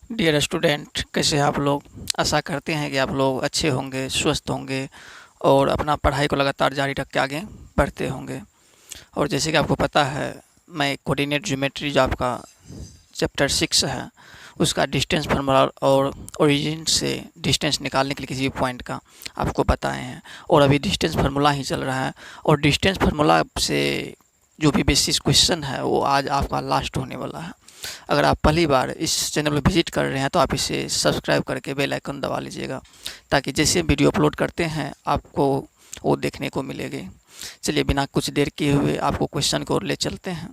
Dear student, कैसे हैं आप लोग। आशा करते हैं कि आप लोग अच्छे होंगे, स्वस्थ होंगे और अपना पढ़ाई को लगातार जारी रख के आगे बढ़ते होंगे। और जैसे कि आपको पता है, मैं कोऑर्डिनेट ज्योमेट्री जो आपका चैप्टर 6 है उसका डिस्टेंस फार्मूला और ओरिजिन से डिस्टेंस निकालने के लिए किसी भी पॉइंट का आपको बताए हैं। और अभी डिस्टेंस फार्मूला ही चल रहा है और डिस्टेंस फार्मूला से जो भी बेसिस क्वेश्चन है वो आज आपका लास्ट होने वाला है। अगर आप पहली बार इस चैनल में विजिट कर रहे हैं तो आप इसे सब्सक्राइब करके बेल आइकन दबा लीजिएगा, ताकि जैसे वीडियो अपलोड करते हैं आपको वो देखने को मिलेगी। चलिए बिना कुछ देर किए हुए आपको क्वेश्चन को ले चलते हैं।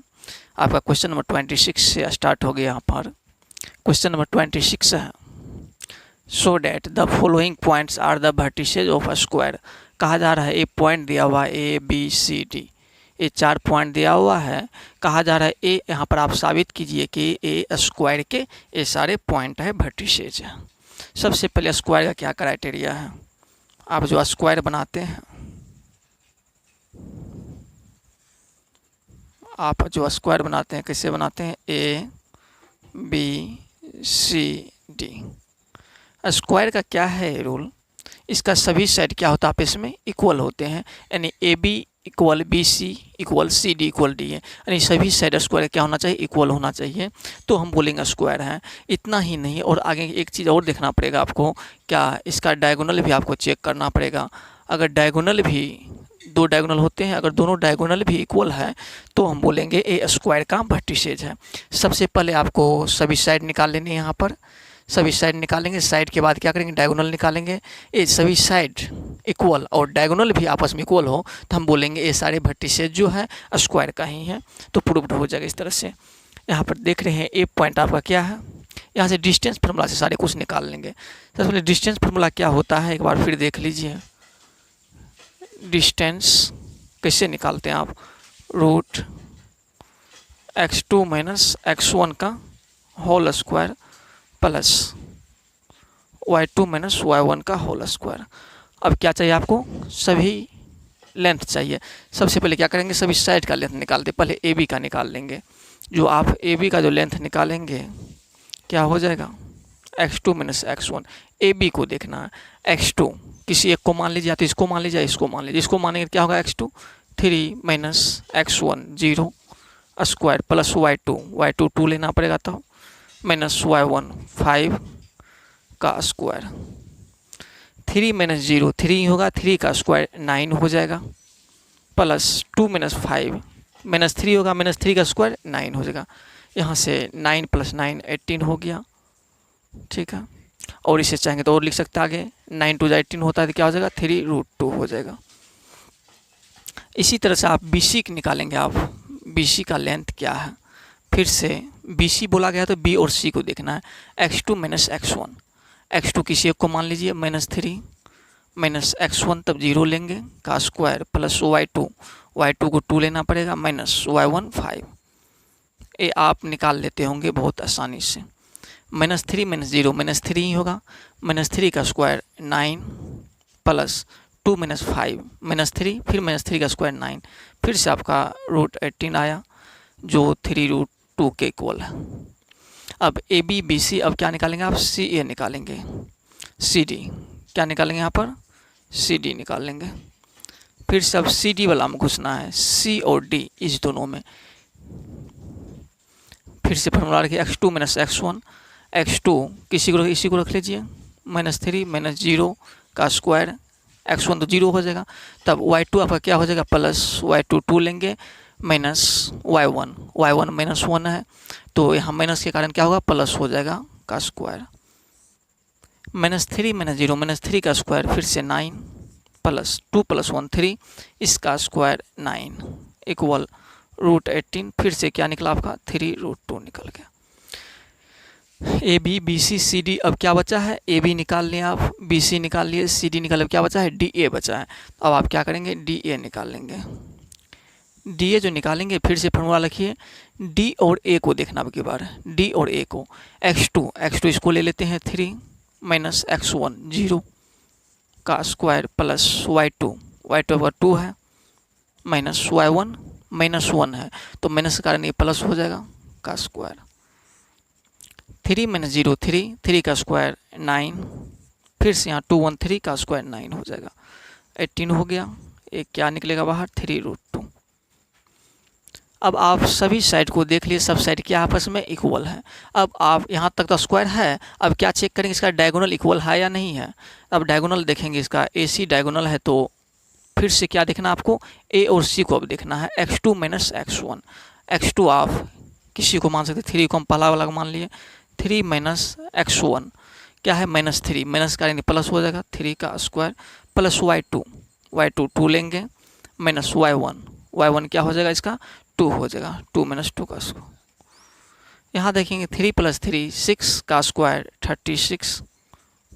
आपका क्वेश्चन नंबर 26 से स्टार्ट हो गया। यहाँ पर क्वेश्चन नंबर 26 है, so that the following points are the vertices of a square. कहा जा रहा है, ए पॉइंट दिया हुआ है ए बी सी डी, ये 4 पॉइंट दिया हुआ है। कहा जा रहा है ए, यहाँ पर आप साबित कीजिए कि ए स्क्वायर के ये सारे पॉइंट है वर्टिसेज है। सबसे पहले स्क्वायर का क्या क्राइटेरिया है। आप जो स्क्वायर बनाते हैं, आप जो स्क्वायर बनाते हैं कैसे बनाते हैं, A B C D. Square का क्या है रूल, इसका सभी साइड क्या होता है आपस में इक्वल होते हैं, यानी A B equal B C equal C D equal D है, यानी सभी साइड स्क्वायर क्या होना चाहिए, इक्वल होना चाहिए, तो हम बोलेंगे स्क्वायर है। इतना ही नहीं, और आगे एक चीज़ और देखना पड़ेगा आपको, क्या इसका डायगोनल भी आपको चेक करना पड़ेगा। अगर डायगोनल भी 2 डायगोनल होते हैं, अगर दोनों डायगोनल भी इक्वल है तो हम बोलेंगे ए स्क्वायर का वर्टिसेज है। सबसे पहले आपको सभी साइड निकाल लेने हैं। यहाँ पर सभी साइड निकालेंगे, साइड के बाद क्या करेंगे, डायगोनल निकालेंगे। ये सभी साइड इक्वल और डायगोनल भी आपस में इक्वल हो तो हम बोलेंगे ये सारे वर्टिसेज जो है स्क्वायर का ही है, तो प्रूव्ड हो जाएगा इस तरह से। यहाँ पर देख रहे हैं ए पॉइंट आपका क्या है, यहाँ से डिस्टेंस फार्मूला से सारे कुछ निकाल लेंगे। सबसे पहले डिस्टेंस फार्मूला क्या होता है एक बार फिर देख लीजिए। डिस्टेंस कैसे निकालते हैं आप, रूट x2 माइनस x1 का whole square plus y2 minus y1 का होल स्क्वायर। अब क्या चाहिए आपको, सभी लेंथ चाहिए। सबसे पहले क्या करेंगे, सभी साइड का लेंथ निकालते, पहले ए बी का निकाल लेंगे। जो आप ए बी का जो लेंथ निकालेंगे क्या हो जाएगा, x2 minus x1। A B को देखना है, x2 किसी एक को मान लीजिए, या तो इसको मान लीजिए, इसको मान लीजिए। इसको मानेंगे क्या होगा, x2 3 minus x1 0 square plus y2 2 लेना पड़ेगा, तो माइनस y1 5 का स्क्वायर। 3 माइनस 0 3 होगा, 3 का स्क्वायर 9 हो जाएगा, प्लस 2 माइनस 5 माइनस 3 होगा, माइनस 3 का स्क्वायर 9 हो जाएगा। यहाँ से 9 प्लस 9 18 हो गया, ठीक है। और इसे चाहेंगे तो और लिख सकते हैं आगे, 9 टू 18 होता है तो क्या हो जाएगा, 3√2 हो जाएगा। इसी तरह से आप बी सी निकालेंगे। आप बी सी का लेंथ क्या है, फिर से बी सी बोला गया तो बी और सी को देखना है। x2 माइनस x1, x2 किसी एक को मान लीजिए माइनस 3 माइनस x1 तब 0 लेंगे का स्क्वायर प्लस y2 को 2 लेना पड़ेगा, माइनस y1 5। ये आप निकाल लेते होंगे बहुत आसानी से। माइनस 3 माइनस 0 माइनस 3 ही होगा, माइनस 3 का स्क्वायर 9 प्लस 2 माइनस 5 माइनस 3, फिर माइनस 3 का स्क्वायर 9, फिर से आपका रूट 18 आया जो 3√2 के इक्वल है। अब ए बी बी सी, अब क्या निकालेंगे आप, सी ए निकालेंगे, सी डी क्या निकालेंगे, यहाँ पर सी डी निकाल लेंगे। फिर से अब सी डी वाला में घुसना है, सी और डी इस दोनों में। फिर से फॉर्मूला रखिए, x2 माइनस x1, x2 इसी को रख लीजिए, माइनस 3 माइनस 0 का स्क्वायर, x1 तो 0 हो जाएगा, तब y2 आपका क्या हो जाएगा, प्लस y2 2 लेंगे, माइनस y1 माइनस 1 है तो यहाँ माइनस के कारण क्या होगा, प्लस हो जाएगा का स्क्वायर। माइनस 3 माइनस 0 माइनस 3 का स्क्वायर, फिर से 9 प्लस 2 प्लस 1 3, इसका स्क्वायर 9 इक्वल रूट 18। फिर से क्या निकला आपका, 3√2 निकल गया। A B B C C D, अब क्या बचा है, ए बी निकाल लिया आप, बी सी निकाल लिए, सी डी निकाल, अब क्या बचा है, डी ए बचा है। अब आप क्या करेंगे, डी ए निकाल लेंगे। डी ए जो निकालेंगे, फिर से फॉर्मूला लिखिए, डी और ए को देखना अब की बार, डी और ए को, x2 इसको ले लेते हैं 3 माइनस x1 0 का स्क्वायर प्लस y2 अगर 2 है, माइनस y1 माइनस 1 है तो माइनस के कारण ये प्लस हो जाएगा का स्क्वायर। 3 माइनस 0 3, 3 का स्क्वायर 9, फिर से यहाँ 213 का स्क्वायर 9 हो जाएगा, 18 हो गया। एक क्या निकलेगा बाहर, 3√2। अब आप सभी साइड को देख लिए, सब साइड क्या आपस में इक्वल है। अब आप यहाँ तक तो स्क्वायर है, अब क्या चेक करेंगे इसका डायगोनल इक्वल है या नहीं है। अब डायगोनल देखेंगे, इसका AC डायगोनल है, तो फिर से क्या देखना आपको, A और C को अब देखना है, x2 माइनस x1। x2 आप किसी को मान सकते, 3 को हम पहला वाला को मान लिए, 3 माइनस x1 क्या है, -3, माइनस करेंगे प्लस हो जाएगा, 3 का स्क्वायर प्लस y2, 2 लेंगे, माइनस y1 क्या हो जाएगा इसका, 2 हो जाएगा, 2 माइनस 2 का स्क्वायर। यहाँ देखेंगे 3 + 3 6 का स्क्वायर 36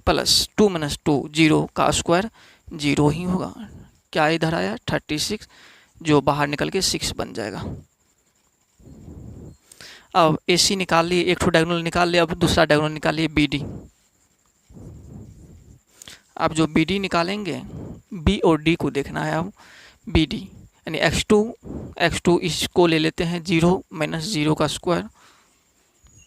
प्लस 2 माइनस 2 0 का स्क्वायर 0 ही होगा। क्या इधर आया 36, जो बाहर निकल के 6 बन जाएगा। अब AC निकाल लिए, एक ठो डायगोनल निकाल लिया, अब दूसरा डायगोनल निकाल लिए BD। अब जो BD निकालेंगे, B और D को देखना है। अब BD यानी x2 इसको ले लेते हैं 0 माइनस 0 का square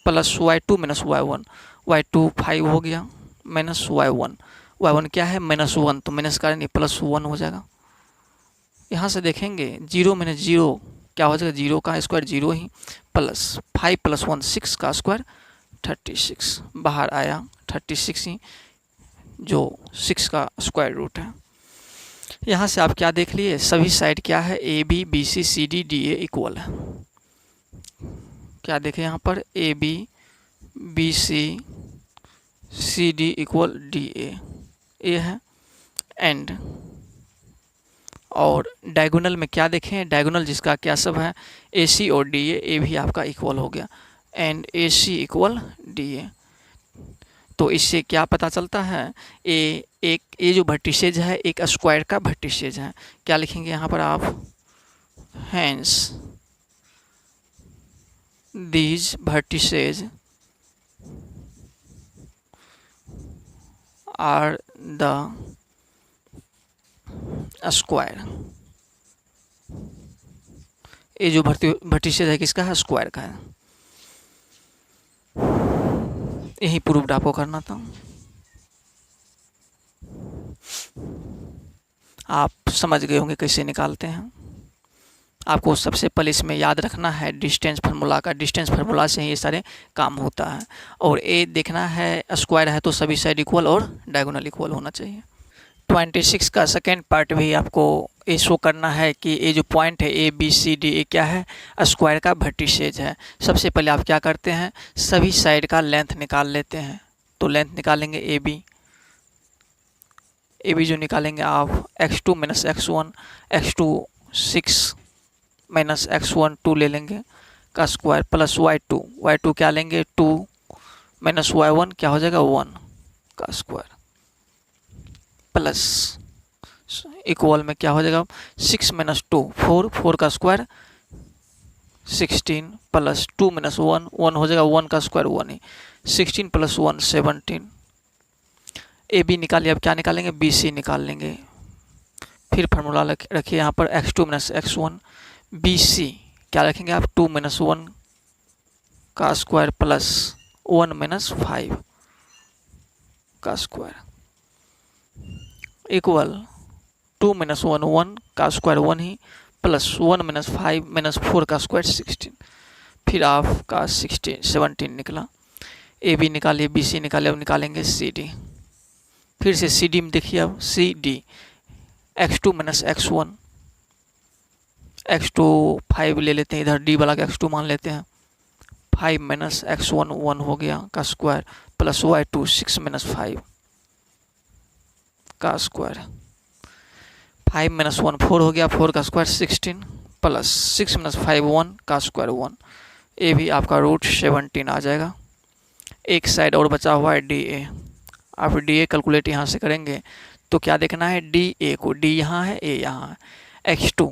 plus y2 minus y1 5 हो गया, माइनस y1 क्या है, -1, तो माइनस करेंगे +1 हो जाएगा। यहाँ से देखेंगे 0 माइनस 0 क्या हो जाएगा, 0 का स्क्वायर 0 ही, प्लस 5 + 1 6 का स्क्वायर 36, बाहर आया 36 ही, जो 6 का स्क्वायर रूट है। यहाँ से आप क्या देख लिए, सभी साइड क्या है, AB BC CD DA equal है। क्या देखें यहाँ पर, AB BC CD equal DA, ये है। एंड और डायगोनल में क्या देखें, डायगोनल जिसका क्या सब है, AC और DA, ये भी आपका इक्वल हो गया, एंड AC इक्वल DA। तो इससे क्या पता चलता है, ये जो वर्टिसेज है एक स्क्वायर का वर्टिसेज है। क्या लिखेंगे यहाँ पर आप, hence these vertices are the square. ये जो वर्टिसेज है किसका है, स्क्वायर का है। यही प्रूफ आपको करना था। आप समझ गए होंगे कैसे निकालते हैं। आपको सबसे पहले इसमें याद रखना है डिस्टेंस फार्मूला का, डिस्टेंस फार्मूला से ही ये सारे काम होता है। और ये देखना है स्क्वायर है तो सभी साइड इक्वल और डायगोनल इक्वल होना चाहिए। 26 का सेकेंड पार्ट भी आपको ये शो करना है कि ये जो पॉइंट है ABCD ये क्या है, स्क्वायर का वर्टिसेज है। सबसे पहले आप क्या करते हैं, सभी साइड का लेंथ निकाल लेते हैं। तो लेंथ निकालेंगे AB जो निकालेंगे आप, x2 minus x1, x2 6 minus x1 2 ले लेंगे का स्क्वायर प्लस y2 क्या लेंगे, 2 माइनस y1 क्या हो जाएगा, 1 का स्क्वायर प्लस इक्वल में क्या हो जाएगा, 6 माइनस 2 4 का स्क्वायर 16 प्लस 2 माइनस 1 हो जाएगा, 1 का स्क्वायर 1 ही, 16 प्लस 1 17। AB निकालिए, अब क्या निकालेंगे, BC निकाल लेंगे। फिर फार्मूला रखिए यहाँ पर x2 माइनस x1, BC क्या रखेंगे आप, 2 माइनस 1 का स्क्वायर प्लस 1 माइनस 5 का स्क्वायर इक्वल 2 माइनस 1 का स्क्वायर 1 ही, प्लस 1 माइनस 5 माइनस 4 का स्क्वायर 16। फिर आपका 17 निकला। AB निकालिए, BC निकालिए, अब निकालेंगे CD। फिर से CD में देखिए, अब CD x2 minus x1, x2 5 ले लेते हैं, इधर D वाला का x2 मान लेते हैं, 5 माइनस x1 1 हो गया का स्क्वायर प्लस y2 6 माइनस 5 का स्क्वायर, 5 माइनस 1 4 हो गया, 4 का स्क्वायर 16 प्लस 6 माइनस 5 1 का स्क्वायर 1। ये भी आपका रूट 17 आ जाएगा। एक साइड और बचा हुआ है DA। आप DA कैलकुलेट यहाँ से करेंगे तो क्या देखना है, DA को, D यहाँ है, A यहाँ है, x2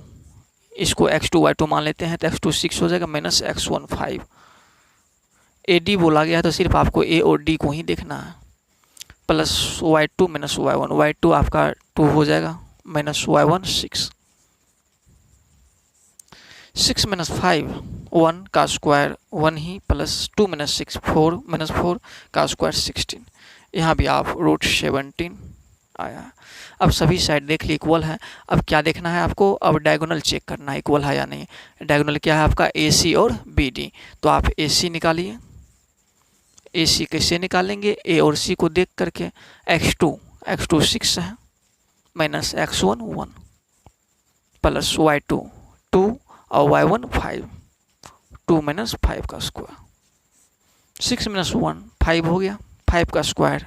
इसको x2 y2 मान लेते हैं तो x2 6 हो जाएगा माइनस x1 5। AD बोला गया है तो सिर्फ आपको A और D को ही देखना है, प्लस y2 माइनस y1 आपका 2 हो जाएगा, माइनस y1 6। 6 माइनस 5 1 का स्क्वायर 1 ही, प्लस 2 माइनस 6 4 माइनस 4 का स्क्वायर 16। यहाँ भी आप रूट 17 आया। अब सभी साइड देख ली इक्वल है। अब क्या देखना है आपको, अब डायगोनल चेक करना है इक्वल है या नहीं। डायगोनल क्या है आपका, ए सी और बी डी। तो आप ए सी निकालिए। ए सी कैसे निकालेंगे, ए और सी को देख करके, x2 6 है, माइनस x1 1, प्लस y2 2 और y1 5, 2 माइनस 5 का स्क्वायर, 6 माइनस 1 5 हो गया, 5 का स्क्वायर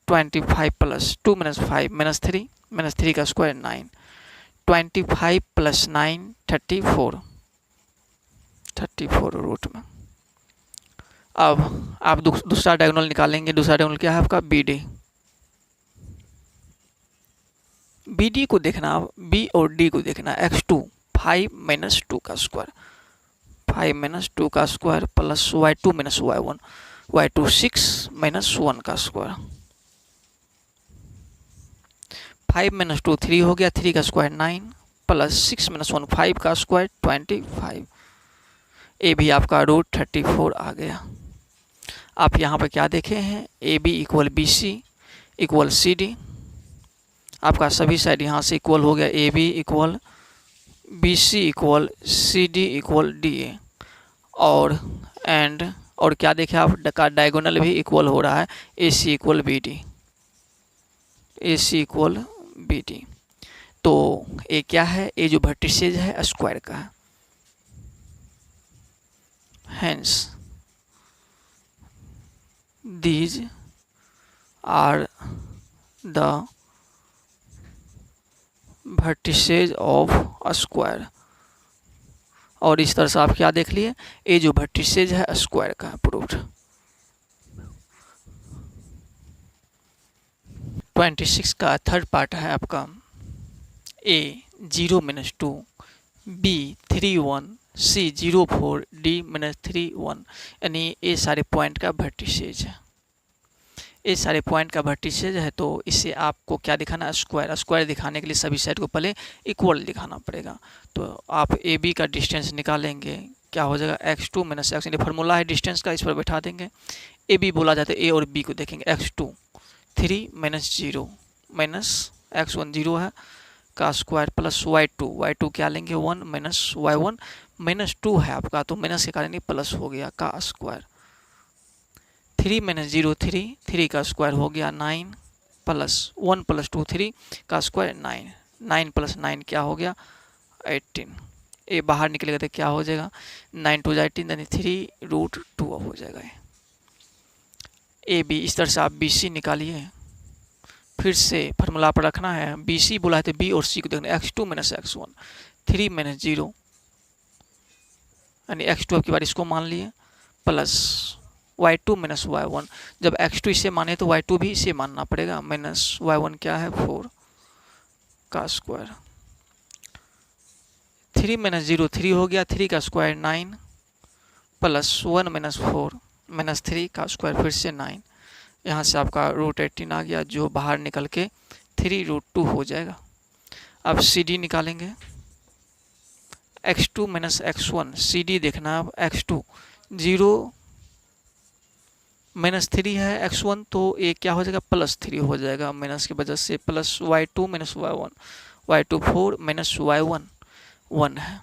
25 प्लस 2 माइनस 5 माइनस 3 का स्क्वायर 9, 25 प्लस 9 34 रूट में। अब आप दूसरा डायगोनल निकालेंगे। दूसरा डायगोनल क्या है आपका, बी डी। बी डी को देखना, बी और डी को देखना, x2 5 माइनस 2 का स्क्वायर, 5 माइनस 2 का square plus y2 minus y1, y2 6 minus 1 का स्क्वायर, 5 माइनस 2 3 हो गया, 3 का स्क्वायर 9 प्लस 6 माइनस 1 5 का स्क्वायर 25। ए भी आपका रूट 34 आ गया। आप यहाँ पर क्या देखे हैं, A B equal B C equal C D. आपका सभी साइड यहाँ से इक्वल हो गया, A B equal B C equal C D equal D A. और क्या देखें आप, का डायगोनल भी इक्वल हो रहा है, A C equal B D, A C equal B D. तो ए क्या है, ए जो वर्टिसेज है स्क्वायर का है, hence these are the vertices of a square। और इस तरह से आप क्या देख लिए, ए जो वर्टिसेज है स्क्वायर का प्रूव्ड। 26 का थर्ड पार्ट है आपका, ए 0 माइनस 2, बी 3 1, सी 0 4, डी माइनस 3 1। यानी ये सारे पॉइंट का वर्टिसेज है, ये सारे पॉइंट का वर्टिसेज है। तो इससे आपको क्या दिखाना है, स्क्वायर दिखाने के लिए सभी साइड को पहले इक्वल दिखाना पड़ेगा। तो आप ए बी का डिस्टेंस निकालेंगे, क्या हो जाएगा, x2 माइनस x, फार्मूला है डिस्टेंस का, इस पर बैठा देंगे। ए बी बोला जाता है, ए और बी को देखेंगे, x2 3 माइनस 0 माइनस x1 0 है का स्क्वायर प्लस y2 क्या लेंगे 1 माइनस y1 माइनस 2 है आपका, तो माइनस के कारण ये प्लस हो गया का स्क्वायर, 3 माइनस 0 3 का स्क्वायर हो गया 9 प्लस 1 प्लस 2 3 का स्क्वायर 9 प्लस 9 क्या हो गया 18। ये बाहर निकलेगा तो क्या हो जाएगा, 9 2 18 यानी 3 रूट 2 हो जाएगा। ए बी, इस तरह से आप बी सी निकालिए। फिर से फार्मूला पर रखना है, बी सी बोला है तो बी और सी को देखना, x2 माइनस x1 3 माइनस 0 यानी x2 अब की बार इसको मान लिए, प्लस y2 माइनस y1। जब x2 इसे माने तो y2 भी इसे मानना पड़ेगा, माइनस y1 क्या है 4 का स्क्वायर, 3 माइनस 0 3 हो गया, 3 का स्क्वायर 9 प्लस 1 माइनस 4 माइनस 3 का स्क्वायर फिर से 9। यहाँ से आपका रूट 18 आ गया, जो बाहर निकल के 3 रूट 2 हो जाएगा। अब सी डी निकालेंगे, x2 minus x1, C D देखना, अब x2 0 माइनस 3 है, x1 तो ये क्या हो जाएगा प्लस 3 हो जाएगा माइनस की वजह से, plus y2 minus y2 4 minus y1 1 है,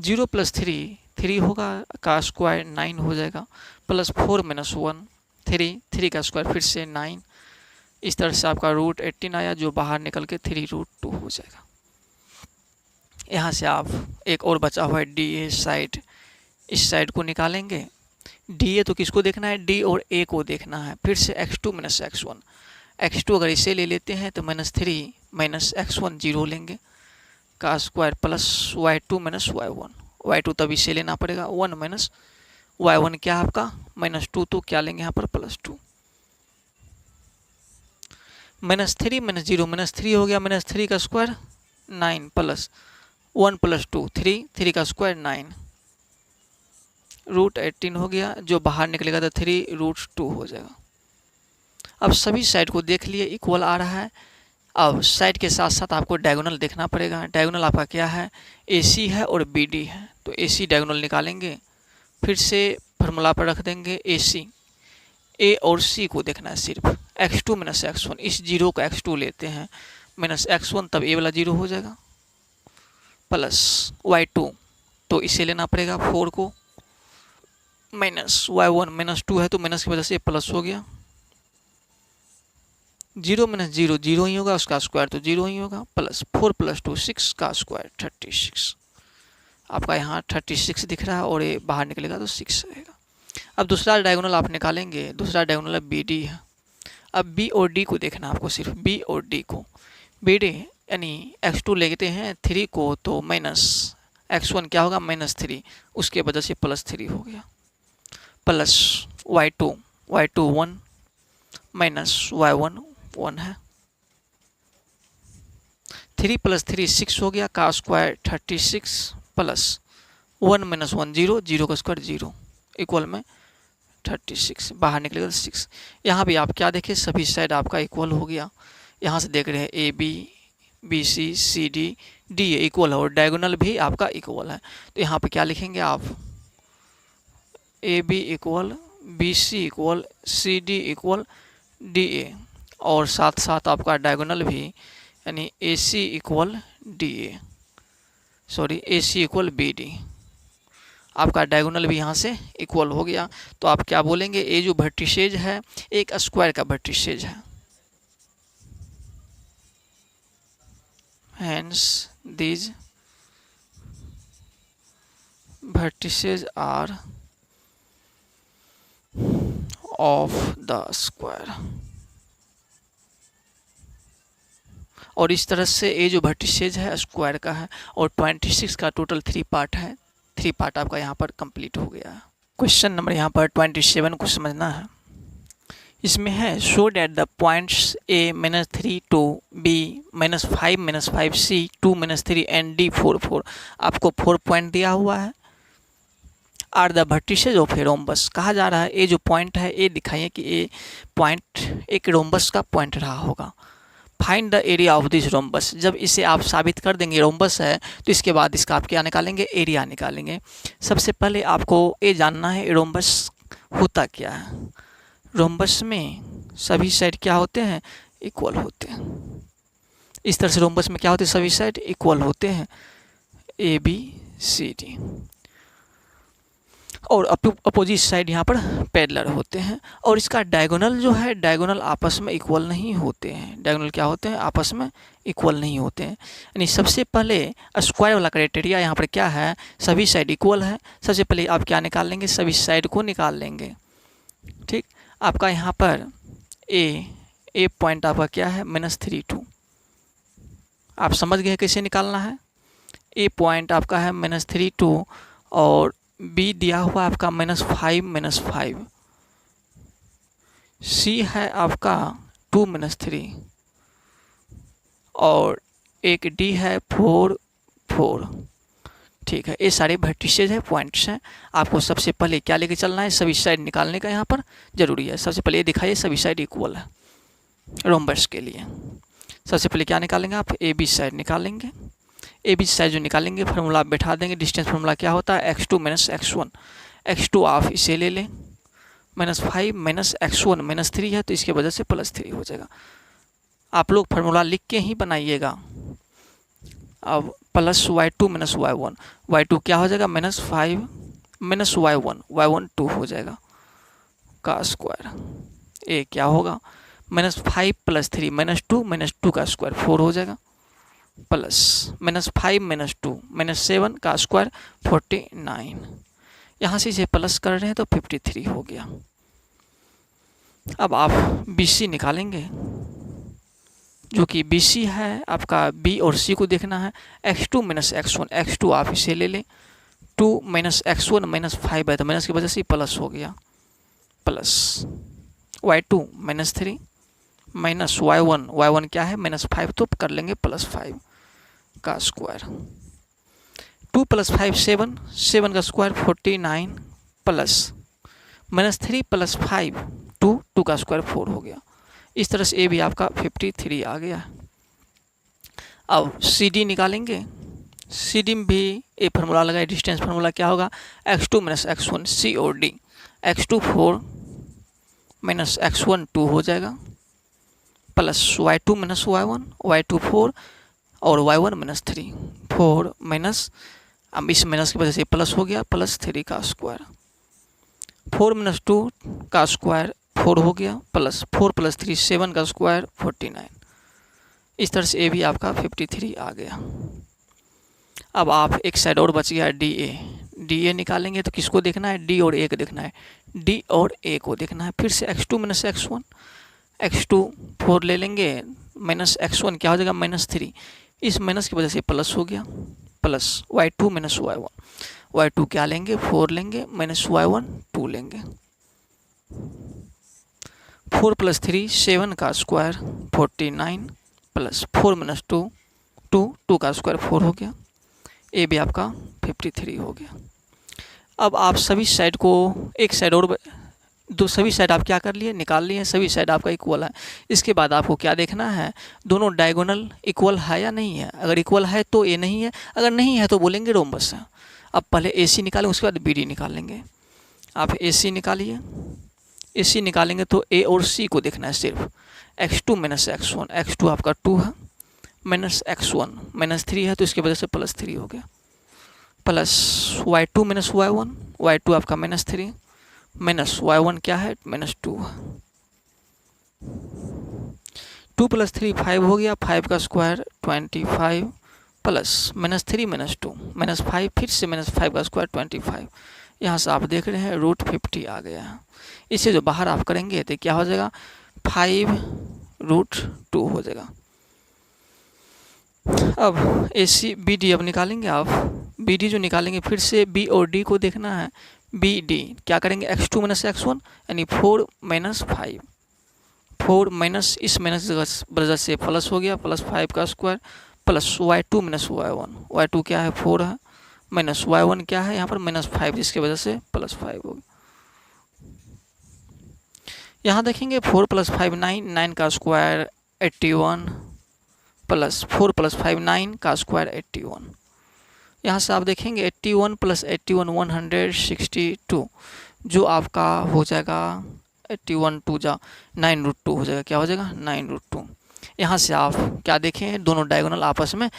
0 प्लस 3 होगा का स्क्वायर 9 हो जाएगा, प्लस 4 माइनस 1 3 का स्क्वायर फिर से 9। इस तरह से आपका रूट 18 आया, जो बाहर निकल के 3 रूट 2 हो जाएगा। यहाँ से आप एक और बचा हुआ है डी ए साइड, इस साइड को निकालेंगे। डी ए तो किसको देखना है, डी और ए को देखना है। फिर से x2 माइनस x1, x2 अगर इसे ले लेते हैं तो माइनस 3 माइनस x1 0 लेंगे का square plus y2 minus y1 तब इसे लेना पड़ेगा 1 माइनस y1 क्या आपका माइनस 2, तो क्या लेंगे यहाँ पर प्लस 2, माइनस 3 माइनस 0 माइनस 3 हो गया, माइनस 3 का स्क्वायर 9 प्लस 1 प्लस 2 3 का स्क्वायर 9 रूट 18 हो गया, जो बाहर निकलेगा तो 3 रूट 2 हो जाएगा। अब सभी साइड को देख लिए इक्वल आ रहा है। अब साइड के साथ साथ आपको डायगोनल देखना पड़ेगा। डायगोनल आपका क्या है, AC है और BD है, तो AC डायगोनल निकालेंगे, फिर से फार्मूला पर रख देंगे AC। A और C को देखना है सिर्फ, x2 माइनस x1, इस जीरो का x2 लेते हैं माइनस x1, तब A वाला जीरो हो जाएगा, प्लस y2, तो इसे लेना पड़ेगा 4 को, माइनस y1 माइनस 2 है तो माइनस की वजह से प्लस हो गया, 0 माइनस 0 0 ही होगा, उसका स्क्वायर तो 0 ही होगा, प्लस 4 प्लस 2 6 का स्क्वायर 36। आपका यहाँ 36 दिख रहा है और ये बाहर निकलेगा तो 6 रहेगा। अब दूसरा डायगोनल आप निकालेंगे, दूसरा डायगोनल BD है। अब B और D को देखना आपको, सिर्फ B और D को। BD यानी x2 लेते हैं 3 को, तो माइनस x1 क्या होगा, माइनस 3, उसके वजह से प्लस 3 हो गया, प्लस y2 1 माइनस y1 1 है, 3 प्लस 3 6 हो गया, का स्क्वायर 36, प्लस 1 माइनस 1 0, 0 का स्क्वायर 0, इक्वल में 36, बाहर निकलेगा 6। यहाँ भी आप क्या देखें, सभी साइड आपका इक्वल हो गया। यहाँ से देख रहे हैं AB BC CD DA equal है और डायगोनल भी आपका इक्वल है, तो यहाँ पे क्या लिखेंगे आप, AB equal BC equal CD equal DA, और साथ साथ आपका डायगोनल भी यानी AC equal DA, sorry AC equal BD, आपका डायगोनल भी यहाँ से इक्वल हो गया। तो आप क्या बोलेंगे, ये जो वर्टिसेज है एक स्क्वायर का वर्टिसेज है, hence these vertices are of the square. और इस तरह से ये जो वर्टिसेज है स्क्वायर का है, और 26 का टोटल 3 पार्ट है, 3 पार्ट आपका यहाँ पर कंप्लीट हो गया है। क्वेश्चन नंबर यहाँ पर 27 को समझना है। इसमें है show that the points A minus 3 two B minus 5 C 2 minus 3 and D 4 4, आपको 4 पॉइंट दिया हुआ है, are the vertices of a rhombus. कहा जा रहा है ये जो पॉइंट है ये दिखाइए कि ये पॉइंट एक रोम्बस का पॉइंट रहा होगा। Find the area of this rhombus. जब इसे आप साबित कर देंगे रोम्बस है, तो इसके बाद इसका आप क्या निकालेंगे, एरिया निकालेंगे। सबसे पहले आपको ये जानना है रोम्बस होता क्या है। रोम्बस में सभी साइड क्या होते हैं, इक्वल होते हैं। इस तरह से रोम्बस में क्या होते हैं, सभी साइड इक्वल होते हैं, ABCD, और अपोजिट साइड यहाँ पर पैरेलल होते हैं। और इसका डायगोनल जो है, डायगोनल आपस में इक्वल नहीं होते हैं। डायगोनल क्या होते हैं, आपस में इक्वल नहीं होते हैं। यानी सबसे पहले स्क्वायर वाला क्राइटेरिया यहाँ पर क्या है, सभी साइड इक्वल है। सबसे पहले आप क्या निकाल लेंगे, सभी साइड को निकाल लेंगे। ठीक, आपका यहाँ पर ए पॉइंट आपका क्या है, -3 2, आप समझ गए कैसे निकालना है। ए पॉइंट आपका है -3 2, और बी दिया हुआ आपका -5 -5, सी है आपका 2 -3, और एक डी है 4 4। ठीक है, ये सारे वर्टिसेज है, पॉइंट्स हैं। आपको सबसे पहले क्या लेके चलना है, सभी साइड निकालने का यहाँ पर जरूरी है। सबसे पहले ये दिखाइए सभी साइड इक्वल है रोम्बस के लिए। सबसे पहले क्या निकालेंगे आप, ए बी साइड निकालेंगे। ए बी साइड जो निकालेंगे फार्मूला आप बैठा देंगे। डिस्टेंस फार्मूला क्या होता है, x2 माइनस x1। x2 आप इसे ले लें, -5 माइनस x1 -3 है, तो इसके वजह से +3 हो जाएगा। आप लोग फार्मूला लिख के ही बनाइएगा। अब plus y2 minus y1, y2 क्या हो जाएगा, -5 माइनस y1, y1 2 हो जाएगा का स्क्वायर। ए क्या होगा, -5 + 3 -2 का स्क्वायर 4 हो जाएगा, प्लस -5 - 2 -7 का स्क्वायर 49। यहाँ से इसे प्लस कर रहे हैं तो 53 हो गया। अब आप BC निकालेंगे, जो कि BC है आपका, B और C को देखना है। x2 माइनस x1, x2 आप इसे ले लें, 2 माइनस x1 -5 है, तो माइनस की वजह से प्लस हो गया, प्लस y2 -3 माइनस y1 क्या है, -5, तो कर लेंगे +5 का स्क्वायर। 2 + 5 7, 7 का स्क्वायर 49, प्लस -3 + 5 2 का स्क्वायर 4 हो गया। इस तरह से ए भी आपका 53 आ गया। अब सी डी निकालेंगे, सी डी में भी एक फार्मूला लगाए, डिस्टेंस फार्मूला क्या होगा, x2 माइनस x1 सी और डी, x2 4 माइनस x1 2 हो जाएगा, प्लस y2 माइनस y2 4 और y1 माइनस 3 4 माइनस, अब इस माइनस की वजह से प्लस हो गया, प्लस 3 का स्क्वायर, 4 माइनस 2 का स्क्वायर 4 हो गया, प्लस 4 प्लस 3 7 का स्क्वायर 49। इस तरह से ए भी आपका 53 आ गया। अब आप एक साइड और बच गया डी ए निकालेंगे तो किसको देखना है, डी और ए को देखना है, डी और ए को देखना है। फिर से x2 माइनस x1, x2 4 ले लेंगे, माइनस x1 क्या हो जाएगा, माइनस 3, इस माइनस की वजह से प्लस हो गया, plus y2 minus y1, y2 क्या लेंगे 4 लेंगे, माइनस y1 2 लेंगे, 4 प्लस 3 7 का स्क्वायर 49 प्लस 4 माइनस 2 2 का स्क्वायर 4 हो गया, ए भी आपका 53 हो गया। अब आप सभी साइड को, एक साइड और सभी साइड आप क्या कर लिए, निकाल लिए, सभी साइड आपका इक्वल है। इसके बाद आपको क्या देखना है, दोनों डायगोनल इक्वल है या नहीं है, अगर इक्वल है तो ए नहीं है, अगर नहीं है तो बोलेंगे रोम्बस है। अब पहले ए सी निकालें, उसके बाद बी डी निकाल लेंगे। आप ए सी निकालिए, ए सी निकालेंगे तो ए और सी को देखना है सिर्फ, x2 माइनस x1, x2 आपका 2 है, माइनस x1 माइनस 3 है तो इसकी वजह से प्लस 3 हो गया, plus y2 minus y1, y2 आपका माइनस 3 माइनस y1 क्या है, माइनस 2 है, 2 प्लस 3 5 हो गया, 5 का square 25 plus minus 3 minus 2 minus 5, फिर से माइनस 5 का स्क्वायर 25। यहाँ से आप देख रहे हैं रूट 50 आ गया है। इसे जो बाहर आप करेंगे तो क्या हो जाएगा, 5√2 हो जाएगा। अब ए सी बी डी अब निकालेंगे आप, बी डी जो निकालेंगे फिर से बी और डी को देखना है, बी डी क्या करेंगे, x2 माइनस x1 यानी 4 माइनस 5, 4 माइनस इस माइनस वजह से प्लस हो गया, प्लस 5 का square plus y2 minus y1, y2 क्या है 4 है, माइनस y1 क्या है यहाँ पर माइनस 5, जिसकी वजह से प्लस 5 हो गया। यहाँ देखेंगे 4 प्लस 5 9, 9 का स्क्वायर 81 प्लस 4 प्लस 5 9 का स्क्वायर 81। यहाँ से आप देखेंगे 81 प्लस 81 162, जो आपका हो जाएगा 81 2 जा 9√2 हो जाएगा, क्या हो जाएगा 9√2। यहाँ से आप क्या देखें, दोनों डायगोनल आपस में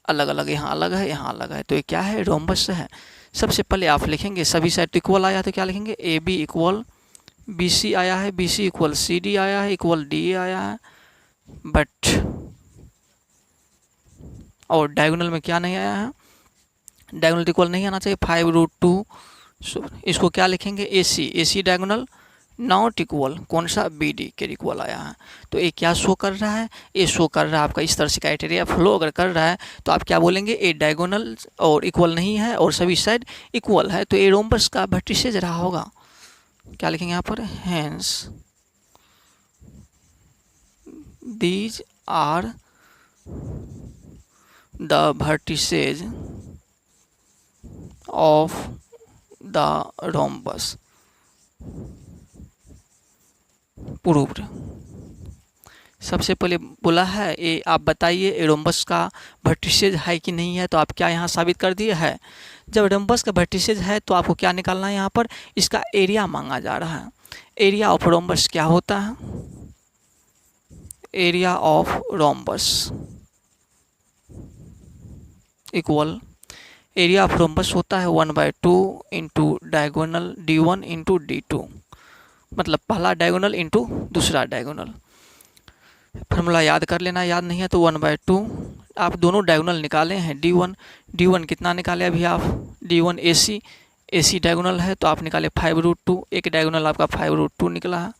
अलग अलग, यहाँ अलग है यहाँ अलग है, तो ये क्या है, रोम्बस है। सबसे पहले आप लिखेंगे सभी साइड इक्वल आया तो क्या लिखेंगे, A B equal B C आया है, B C equal C D आया है, इक्वल डी ए आया है, बट और डायगोनल में क्या नहीं आया है, डायगोनल इक्वल नहीं आना चाहिए 5√2। इसको क्या लिखेंगे, ए सी डायगोनल नॉट इक्वल कौन सा, बी डी के इक्वल आया है। तो ये क्या शो कर रहा है, ये शो कर रहा है आपका इस तरह से क्राइटेरिया फ्लो अगर कर रहा है तो आप क्या बोलेंगे, ए डायगोनल और इक्वल नहीं है और सभी साइड इक्वल है, तो ए रोम्बस का वर्टिसेज रहा होगा। क्या लिखेंगे यहाँ पर, hence these are the vertices of the rhombus proved. सबसे पहले बोला है ये आप बताइए ए रोम्बस का वर्टिसेज है कि नहीं है, तो आप क्या यहाँ साबित कर दिए है। जब रोम्बस का वर्टिसेज है तो आपको क्या निकालना है, यहाँ पर इसका एरिया मांगा जा रहा है। एरिया ऑफ रोम्बस क्या होता है, area of rhombus equal, area of rhombus होता है 1/2 into diagonal D1 into D2, मतलब पहला डायगोनल इंटू दूसरा डायगोनल। फार्मूला याद कर लेना, याद नहीं है तो 1/2 आप दोनों डायगोनल निकाले हैं, D1 कितना निकाले अभी आप, D1 AC डायगोनल है तो आप निकाले 5√2, एक डायगोनल आपका 5√2 निकला है,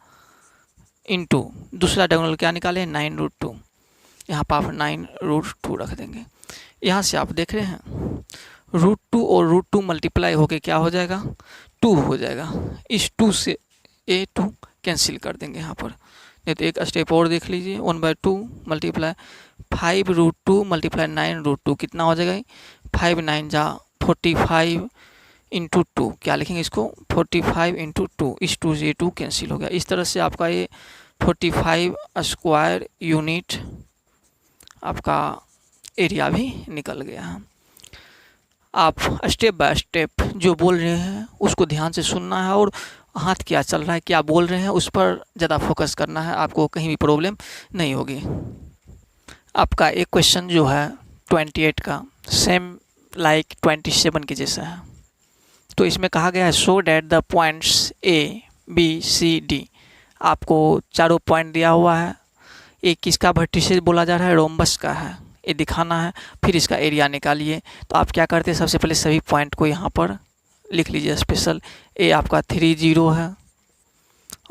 इंटू दूसरा डायगोनल क्या निकाले 9√2, यहाँ पर आप 9√2 रख देंगे। यहाँ से आप देख रहे हैं √2 और √2 मल्टीप्लाई होके क्या हो जाएगा, 2 हो जाएगा। इस 2 से A2 कैंसिल कर देंगे यहाँ पर, नहीं तो एक स्टेप और देख लीजिए, 1/2 मल्टीप्लाई 5√2 मल्टीप्लाई 9√2 कितना हो जाएगा, 5 9 जा 45 इंटू 2, क्या लिखेंगे इसको 45 इंटू 2, इस 2 से 2 कैंसिल हो गया। इस तरह से आपका ये 45 स्क्वायर यूनिट आपका एरिया भी निकल गया है। आप स्टेप बाय स्टेप जो बोल रहे हैं उसको ध्यान से सुनना है और हाथ क्या चल रहा है, क्या बोल रहे हैं, उस पर ज़्यादा फोकस करना है, आपको कहीं भी प्रॉब्लम नहीं होगी। आपका एक क्वेश्चन जो है 28 का सेम लाइक 27 के जैसा है। तो इसमें कहा गया है show that the points A B C D. आपको चारों पॉइंट दिया हुआ है। एक किसका वर्टिसेस बोला जा रहा है, रोम्बस का है, ये दिखाना है। फिर इसका एरिया निकालिए। तो आप क्या करते हैं, सबसे पहले सभी पॉइंट को यहाँ पर लिख लीजिए स्पेशल। ए आपका 3 0 है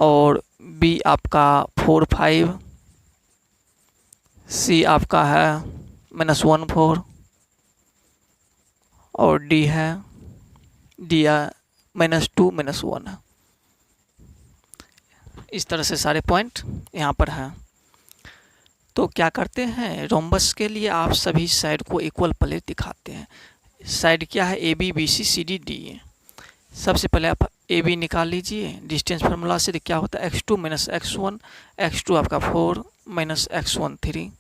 और बी आपका 4 5, सी आपका है -1 4 और डी है -2 -1 है। इस तरह से सारे पॉइंट यहाँ पर हैं। तो क्या करते हैं, रोम्बस के लिए आप सभी साइड को इक्वल प्लेट दिखाते हैं। साइड क्या है, A B B C C D D है। सबसे पहले आप ए बी निकाल लीजिए डिस्टेंस फार्मूला से। तो क्या होता है x2 - x1, x2 आपका 4 - x1 3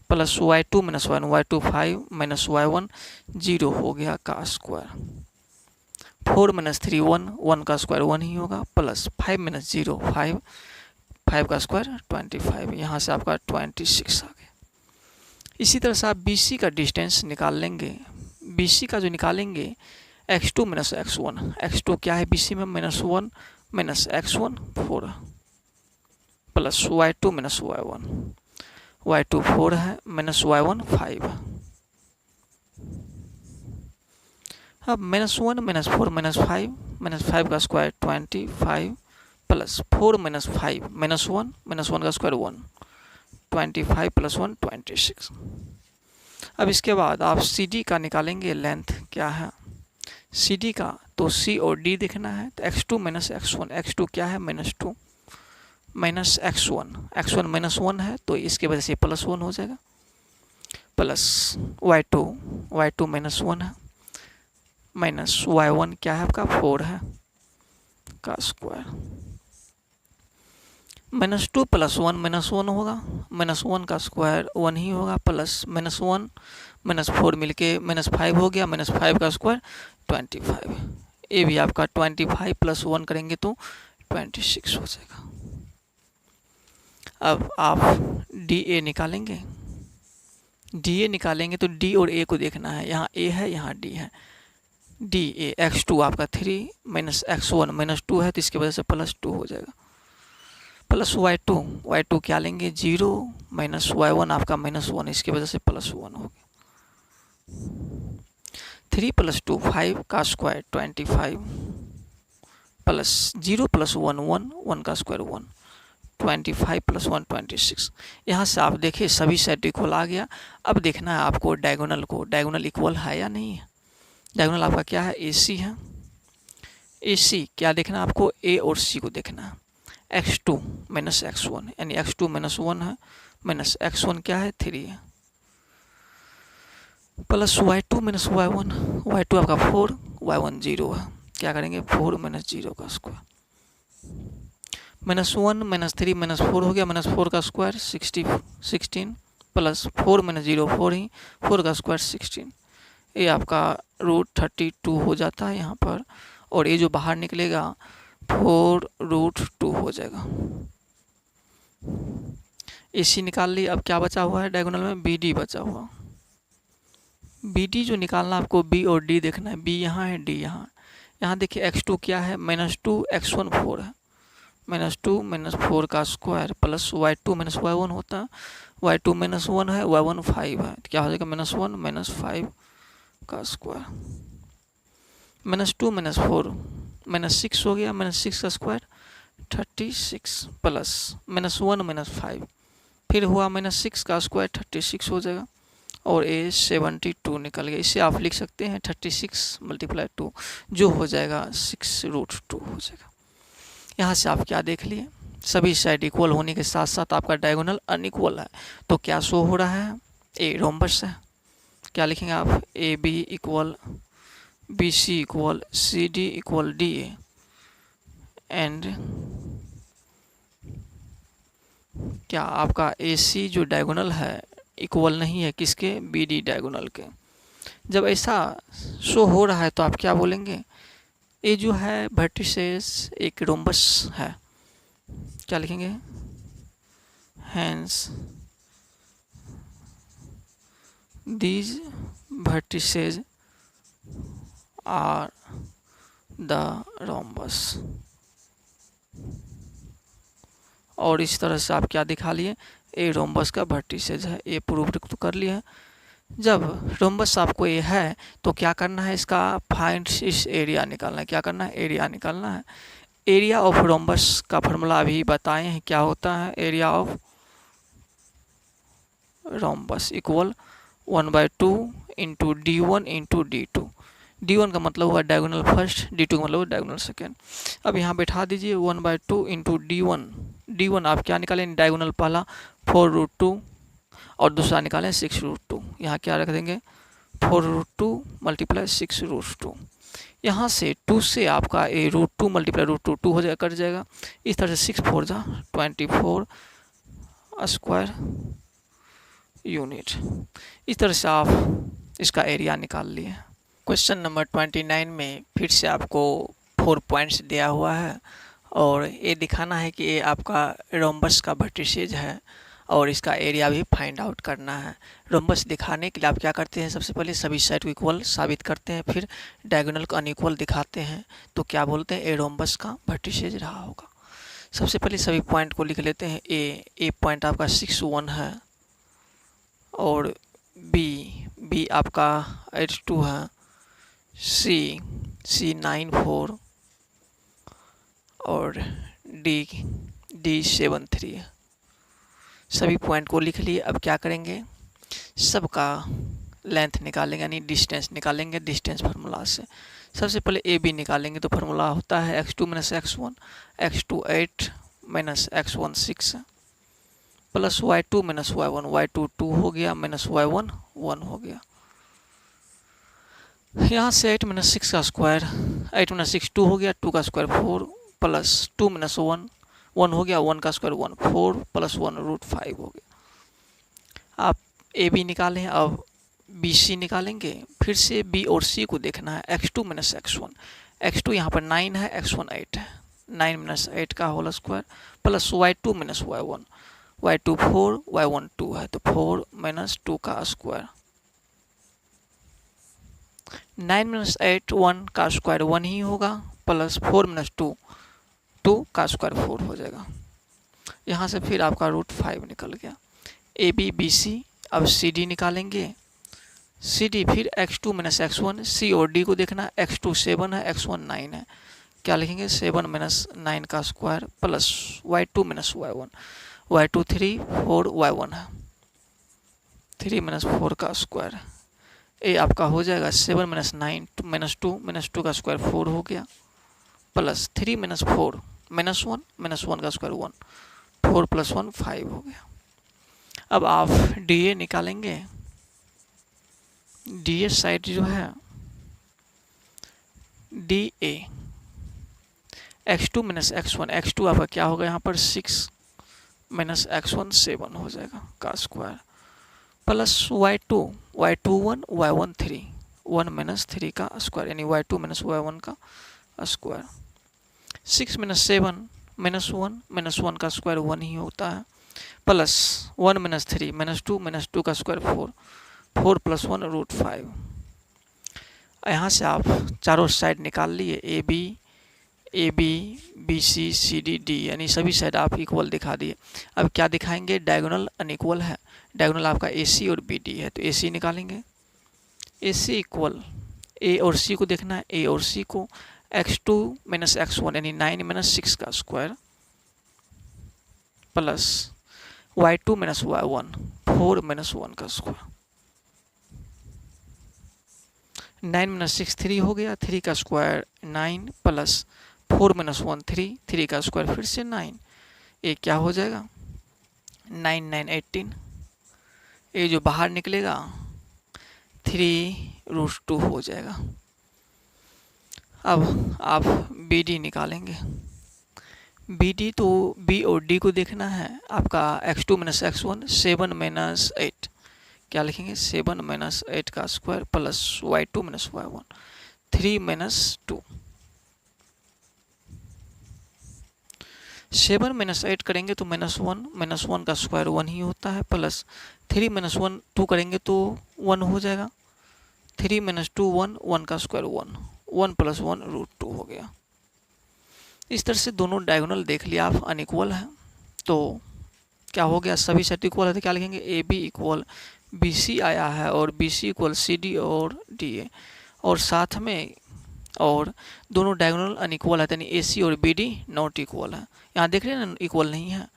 plus y2 - y1, y2 5 y1 0 हो गया का स्क्वायर। 4 - 3 1, 1 का स्क्वायर 1 ही होगा, प्लस 5 - 0 5, 5 का स्क्वायर 25। यहाँ से आपका 26 आ गया। इसी तरह से आप BC का डिस्टेंस निकाल लेंगे। BC का जो निकालेंगे x2 - x1, x2 क्या है BC में -1 -x1 4 plus y2 - y1, y2 4 है -y1 5। अब -1 -4 -5 5 का स्क्वायर 25 प्लस 4 - 5 -1 का स्क्वायर 1, 25 प्लस 1 26। अब इसके बाद आप CD का निकालेंगे। लेंथ क्या है CD का, तो C और D देखना है। तो x2 - x1, x2 क्या है -2 -x1, x1 -1 है तो इसके वजह से +1 हो जाएगा, प्लस y2 -1 है माइनस y1 क्या है आपका 4 है का स्क्वायर, -2 + 1 -1 होगा, -1 का स्क्वायर 1 ही होगा, प्लस -1 -4 मिलके -5 हो गया, -5 का स्क्वायर 25। ये भी आपका 25 + 1 करेंगे तो 26 हो जाएगा। अब आप DA निकालेंगे। DA निकालेंगे तो D और A को देखना है। यहाँ A है, यहाँ D है। DA x2 आपका 3 -x1 -2 है तो इसकी वजह से +2 हो जाएगा, प्लस y2 क्या लेंगे 0 -y1 आपका -1, इसकी वजह से +1 हो गया। 3 + 2 5 का स्क्वायर 25 प्लस 0 + 1 1, 1 का स्क्वायर 1, 25 + 1 26। यहाँ से आप देखिए सभी साइड इक्वल आ गया। अब देखना है आपको डायगोनल को, डायगोनल इक्वल है या नहीं है। डायगोनल आपका क्या है AC है। AC क्या देखना है आपको, A और C को देखना है। x2 - x1 यानी x2 -1 है, -x1 क्या है 3 है, प्लस y2 - y1, y2 आपका 4, y1 0 है। क्या करेंगे 4 - 0 का स्क्वायर, -1 -3 -4 हो गया, -4 का स्क्वायर 16 प्लस 4 - 0 4 ही, 4 का स्क्वायर 16। ये आपका √32 हो जाता है यहाँ पर, और ये जो बाहर निकलेगा 4√2 हो जाएगा। AC निकाल ली। अब क्या बचा हुआ है डायगोनल में, BD बचा हुआ। BD जो निकालना आपको B और D देखना है। B यहाँ है, D यहाँ। यहाँ देखिए x2 क्या है -2 x1 4 है, -2 - 4 का स्क्वायर प्लस y2 - y1 होता है, y2 -1 है, y1 5 है तो क्या हो जाएगा -1 - 5 का स्क्वायर, -2 - 4 -6 हो गया, -6 का स्क्वायर 36 प्लस -1 - 5 फिर हुआ -6 का स्क्वायर 36 हो जाएगा, और ये 72 निकल गया। इसे आप लिख सकते हैं 36 × 2 जो हो जाएगा 6√2 हो जाएगा। यहाँ से आप क्या देख लिए, सभी साइड इक्वल होने के साथ साथ आपका डायगोनल अनइक्वल है। तो क्या शो हो रहा है, ए रोम्बस है। क्या लिखेंगे आप, AB = BC = CD = DA and क्या आपका AC जो डायगोनल है इक्वल नहीं है किसके, बी डी डायगोनल के। जब ऐसा शो हो रहा है तो आप क्या बोलेंगे, ये जो है वर्टिसेस एक रोम्बस है, क्या लिखेंगे, hence these vertices are the rhombus। और इस तरह से आप क्या दिखा लिए, ए रोम्बस का वर्टिसेज है, ये प्रूव तो कर लिए हैं। जब रोम्बस आपको ये है तो क्या करना है, इसका फाइंड इस एरिया निकालना है, क्या करना है, एरिया निकालना है। एरिया ऑफ रोम्बस का फॉर्मूला अभी बताए हैं, क्या होता है, area of rhombus equal 1/2 into D1 into D2। D1 का मतलब हुआ डायगोनल फर्स्ट, D2 का मतलब डायगोनल सेकेंड। अब यहाँ बैठा दीजिए 1/2 इंटू D1। D1 आप क्या निकालें, डायगोनल पहला 4√2 और दूसरा निकालें 6√2। यहाँ क्या रख देंगे, 4√2 मल्टीप्लाई 6√2। यहाँ से 2 से आपका ए √2 मल्टीप्लाई √2 2 हो जाएगा, कट जाएगा। इस तरह से 6 4 जा 24 स्क्वायर यूनिट। इस तरह से आप इसका एरिया निकाल लिए। क्वेश्चन नंबर 29 में फिर से आपको 4 पॉइंट्स दिया हुआ है और ये दिखाना है कि ये आपका रोम्बस का वर्टिसेज है और इसका एरिया भी फाइंड आउट करना है। रोम्बस दिखाने के लिए आप क्या करते हैं, सबसे पहले सभी साइड को इक्वल साबित करते हैं, फिर डायगोनल को अनइक्वल दिखाते हैं, तो क्या बोलते हैं, ए रोम्बस का वर्टिसेज रहा होगा। सबसे पहले सभी पॉइंट को लिख लेते हैं। ए पॉइंट आपका 6 1 है और बी आपका 8 2 है, सी 9 4 और डी 7 3 है। सभी पॉइंट को लिख लिए। अब क्या करेंगे, सबका लेंथ निकालेंगे यानी डिस्टेंस निकालेंगे डिस्टेंस फार्मूला से। सबसे पहले ए बी निकालेंगे तो फार्मूला होता है x2 - x1, x2 8 - x1 6 plus y2 - y1, y2 2 हो गया माइनस y1 1 हो गया। यहाँ से 8 - 6 का स्क्वायर, 8 - 6 2 हो गया, 2 का स्क्वायर 4 प्लस 2 - 1 1 हो गया, 1 का स्क्वायर 1 4 प्लस 1 √5 हो गया। आप ए बी निकालें, अब बी सी निकालेंगे। फिर से बी और सी को देखना है, x2 - x1, x2 यहाँ पर 9 है, x1 8 है, 9 - 8 का whole square plus y2 - y1, y2 4 y1 2 है तो 4 - 2 का स्क्वायर। 9 - 8 1 का स्क्वायर 1 ही होगा प्लस 4 - 2 2 का स्क्वायर 4 हो जाएगा। यहाँ से फिर आपका √5 निकल गया। ए बी बी सी, अब सी डी निकालेंगे। सी डी फिर x2 - x1, सी और डी को देखना, x2 7 है, x1 9 है, क्या लिखेंगे, 7 - 9 का square plus y2 - y1, y2 3 4 y1 है, 3 - 4 का स्क्वायर। ए आपका हो जाएगा 7 - 9 - 2 का स्क्वायर 4 हो गया प्लस 3 - 4 -1 -1 का स्क्वायर 1, 4 + 1 5 हो गया। अब आप डी ए निकालेंगे। डी ए साइड जो है D A x2 - x1, x2 आपका क्या होगा यहाँ पर 6 - x1 7 हो जाएगा का स्क्वायर प्लस y2 1 y1 3 1 - 3 का स्क्वायर यानी y2 - y1 का स्क्वायर। 6 - 7 -1 -1 का स्क्वायर 1 ही होता है प्लस 1 - 3 -2 -2 का स्क्वायर 4 4 + 1 √5। यहाँ से आप चारों साइड निकाल लिए, A B B C C D D यानी सभी साइड आप इक्वल दिखा दिए। अब क्या दिखाएंगे, डायगोनल अनइक्वल है। डायगोनल आपका ए सी और बी डी है तो ए सी निकालेंगे। ए सी इक्वल ए और सी को देखना है, ए और सी को x2 - x1 यानी 9 - 6 का स्क्वायर प्लस y2 - y1 4 - 1 का स्क्वायर। 9 - 6 3 हो गया, 3 का स्क्वायर 9 प्लस 4 - 1 3, 3 का स्क्वायर फिर से 9, ये क्या हो जाएगा 9 9 18, ये जो बाहर निकलेगा 3√2 हो जाएगा। अब आप बी डी निकालेंगे। बी डी तो बी और डी को देखना है, आपका x2 - x1 7 - 8 क्या लिखेंगे 7 माइनस 8 का square plus y2 minus y1, 3 minus 2। 7 minus 8 करेंगे तो माइनस वन का स्क्वायर 1 ही होता है, प्लस 3 माइनस 1 2 करेंगे तो 1 हो जाएगा, 3 माइनस 2 1, 1 का स्क्वायर 1, 1 प्लस 1 √2 हो गया। इस तरह से दोनों डायगोनल देख लिया आप अनइक्वल है, तो क्या हो गया, सभी सेट इक्वल है तो क्या लिखेंगे A B equal B C आया है और B C equal C D और डी ए, और साथ में और दोनों डायगोनल अनइक्वल है, यानी ए सी और बी डी नॉट इक्वल है। यहाँ देख रहे हैं ना इक्वल नहीं है,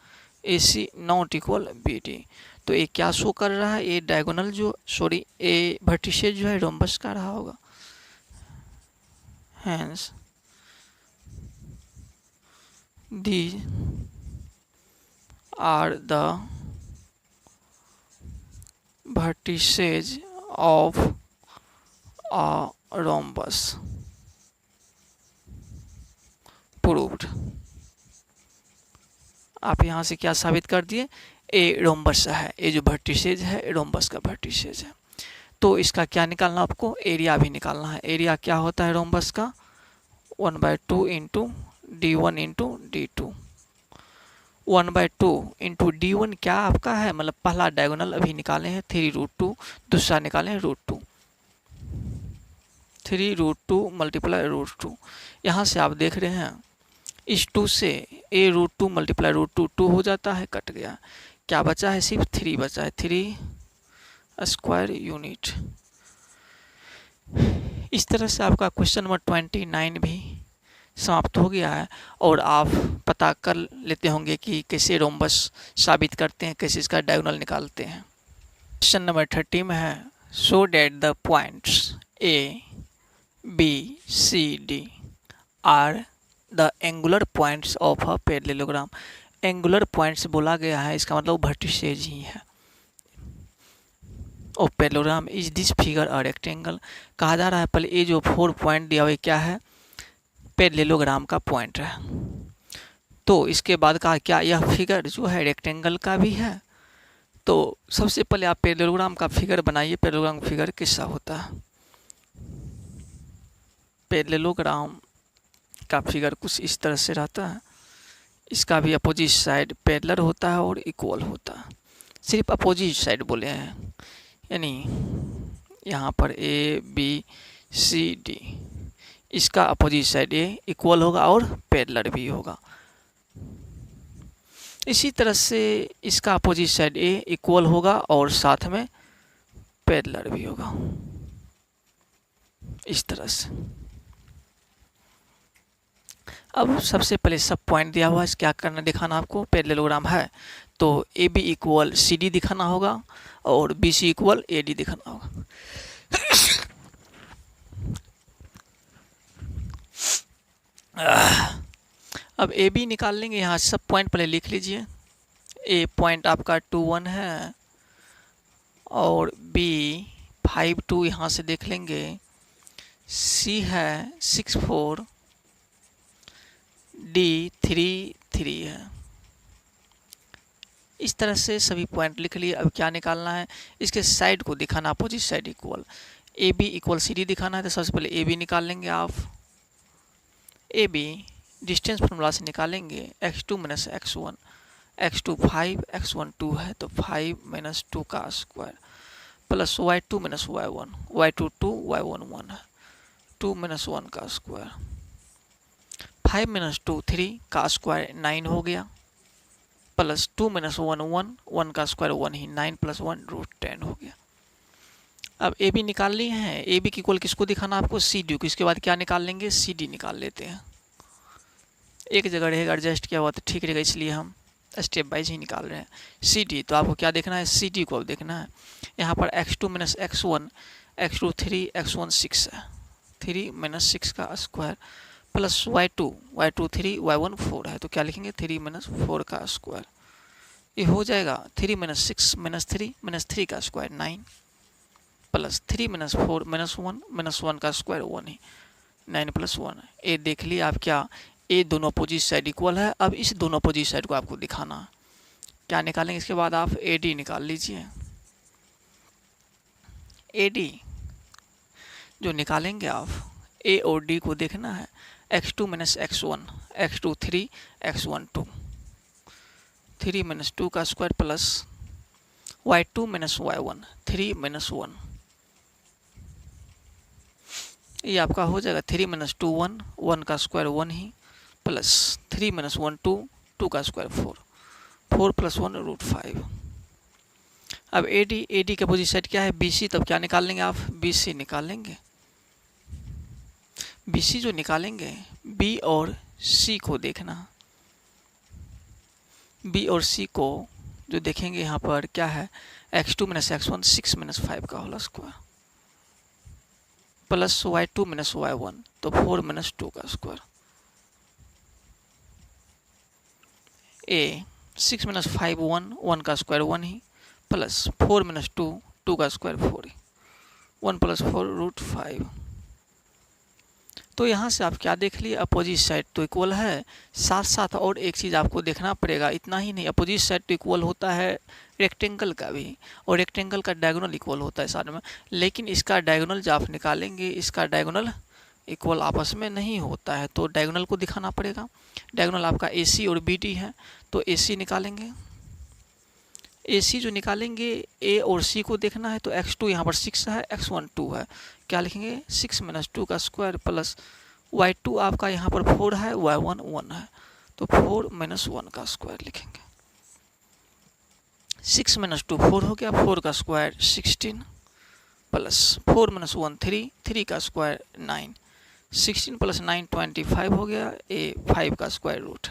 A C not equal B D, तो ये क्या शो कर रहा है, ये डायगोनल जो सॉरी ए वर्टिसेज जो है रोम्बस का रहा होगा। Hence these are the vertices of a rhombus proved। आप यहाँ से क्या साबित कर दिए, ए रोम्बस है, ये जो वर्टिसेज है रोम्बस का वर्टिसेज है। तो इसका क्या निकालना आपको, एरिया भी निकालना है। एरिया क्या होता है रोम्बस का, 1/2 into d1 into d2। 1/2 into d1 क्या आपका है, मतलब पहला डायगोनल अभी निकाले हैं 3√2, दूसरा निकाले हैं √2, 3√2 मल्टीप्लाई √2। यहाँ से आप देख रहे हैं इस 2 से a √2 मल्टीप्लाई √2 2 हो जाता है, कट गया, क्या बचा है, सिर्फ 3 बचा है, 3 स्क्वायर यूनिट। इस तरह से आपका क्वेश्चन नंबर 29 भी समाप्त हो गया है, और आप पता कर लेते होंगे कि कैसे रोम्बस साबित करते हैं, कैसे इसका डायगोनल निकालते हैं। क्वेश्चन नंबर 30 में है, show that the points A B C D are the angular points of a parallelogram. Angular points बोला गया है, इसका मतलब वर्टिसेज ही है। और parallelogram is this figure a rectangle, कहा जा रहा है पहले ये जो 4 पॉइंट दिया हुआ क्या है, पैरेललोग्राम का पॉइंट है। तो इसके बाद कहा क्या यह फिगर जो है रेक्टेंगल का भी है। तो सबसे पहले आप पैरेललोग्राम का फिगर बनाइए, पैरेललोग्राम का फिगर कैसा होता है। पैरेललोग्राम का फिगर कुछ इस तरह से रहता है, इसका भी अपोजिट साइड पैरेलल होता है और इक्वल होता है, सिर्फ अपोजिट साइड बोले हैं, यानी यहाँ पर ए बी सी डी, इसका अपोजिट साइड ए इक्वल होगा और पैरेलल भी होगा। इसी तरह से इसका अपोजिट साइड ए इक्वल होगा और साथ में पैरेलल भी होगा, इस तरह से। अब सबसे पहले सब पॉइंट दिया हुआ है, क्या करना दिखाना आपको, पैरेललोग्राम है तो A B equal C D दिखाना होगा और B C equal A D दिखाना होगा। अब ए बी निकाल लेंगे, यहाँ सब पॉइंट पहले लिख लीजिए। ए पॉइंट आपका 2 1 है और बी 5 2 यहाँ से देख लेंगे, सी है 6 4, डी 3 3 है। इस तरह से सभी पॉइंट लिख लिए। अब क्या निकालना है, इसके साइड को दिखाना, opposite side equal, A B equal C D दिखाना है। तो सबसे पहले ए बी निकाल लेंगे आप, ए बी डिस्टेंस फॉर्मूला से निकालेंगे, x2 minus x1, x2 5 x1 2 है तो 5 माइनस 2 का square plus y2 minus y1, y2 2 y1 1 है, 2 माइनस 1 का स्क्वायर, 5 माइनस 2 3 का स्क्वायर 9 हो गया, प्लस 2 माइनस 1 1, 1 का स्क्वायर 1 ही, 9 प्लस 1 √10 हो गया। अब ए बी निकाल लिए हैं, ए बी की इक्वल किसको दिखाना आपको, सी डी को। इसके बाद क्या निकाल लेंगे, सी डी निकाल लेते हैं। एक जगह रहेगा एडजस्ट किया हुआ तो ठीक रहेगा, इसलिए हम स्टेप वाइज ही निकाल रहे हैं। सी डी तो आपको क्या देखना है, सी डी को अब देखना है। यहाँ पर x2 minus x1, x2 3 x1 6 है, 3 माइनस 6 का स्क्वायर प्लस y2 3 y1 4 है, तो क्या लिखेंगे 3 माइनस 4 का स्क्वायर। ये हो जाएगा 3 माइनस 6 माइनस 3 का स्क्वायर 9 प्लस 3 माइनस 4 माइनस 1 का स्क्वायर 1 ही, 9 प्लस 1। ये देख लिए आप, क्या ए दोनों अपोजिट साइड इक्वल है। अब इस दोनों अपोजिट साइड को आपको दिखाना है, क्या निकालेंगे, इसके बाद आप ए डी निकाल लीजिए। AD जो निकालेंगे आप, A और D को देखना है, x2 minus x1, x2 3, x1 2, 3 minus 2 का square plus y2 minus y1, 3 minus 1, ये आपका हो जाएगा 3 minus 2 1, 1 का स्क्वायर 1 ही, प्लस 3 minus 1 2, 2 का स्क्वायर 4, 4 plus 1 √5। अब AD का अपोजिट साइड क्या है, BC, तब क्या निकाल लेंगे आप, BC निकाल लेंगे। BC जो निकालेंगे, B और C को देखना, B और C को जो देखेंगे यहाँ पर क्या है, x2 minus x1, 6 minus 5 का whole square, plus y2 minus y1, तो 4 minus 2 का स्क्वायर, A 6 minus 5 1, 1 का स्क्वायर 1 ही, प्लस 4 minus 2, 2 का स्क्वायर 4 ही, 1 plus 4 √5। तो यहाँ से आप क्या देख लिए, अपोजिट साइड तो इक्वल है, साथ साथ और एक चीज़ आपको देखना पड़ेगा, इतना ही नहीं, अपोजिट साइड तो इक्वल होता है रेक्टेंगल का भी, और रेक्टेंगल का डायगोनल इक्वल होता है साथ में, लेकिन इसका डायगोनल जब आप निकालेंगे, इसका डायगोनल इक्वल आपस में नहीं होता है, तो डायगोनल को दिखाना पड़ेगा। डायगोनल आपका AC और BD है, तो AC निकालेंगे। AC जो निकालेंगे, A और C को देखना है, तो x2 यहाँ पर 6 है, x1 2 है, क्या लिखेंगे, 6 minus 2 का स्क्वायर प्लस y2 आपका यहाँ पर 4 है, y1 1 है, तो 4 minus 1 का स्क्वायर लिखेंगे। 6 minus 2 4 हो गया, 4 का स्क्वायर 16, प्लस 4 minus 1 3, 3 का स्क्वायर 9, 16 plus 9 25 हो गया, A 5 का स्क्वायर रूट।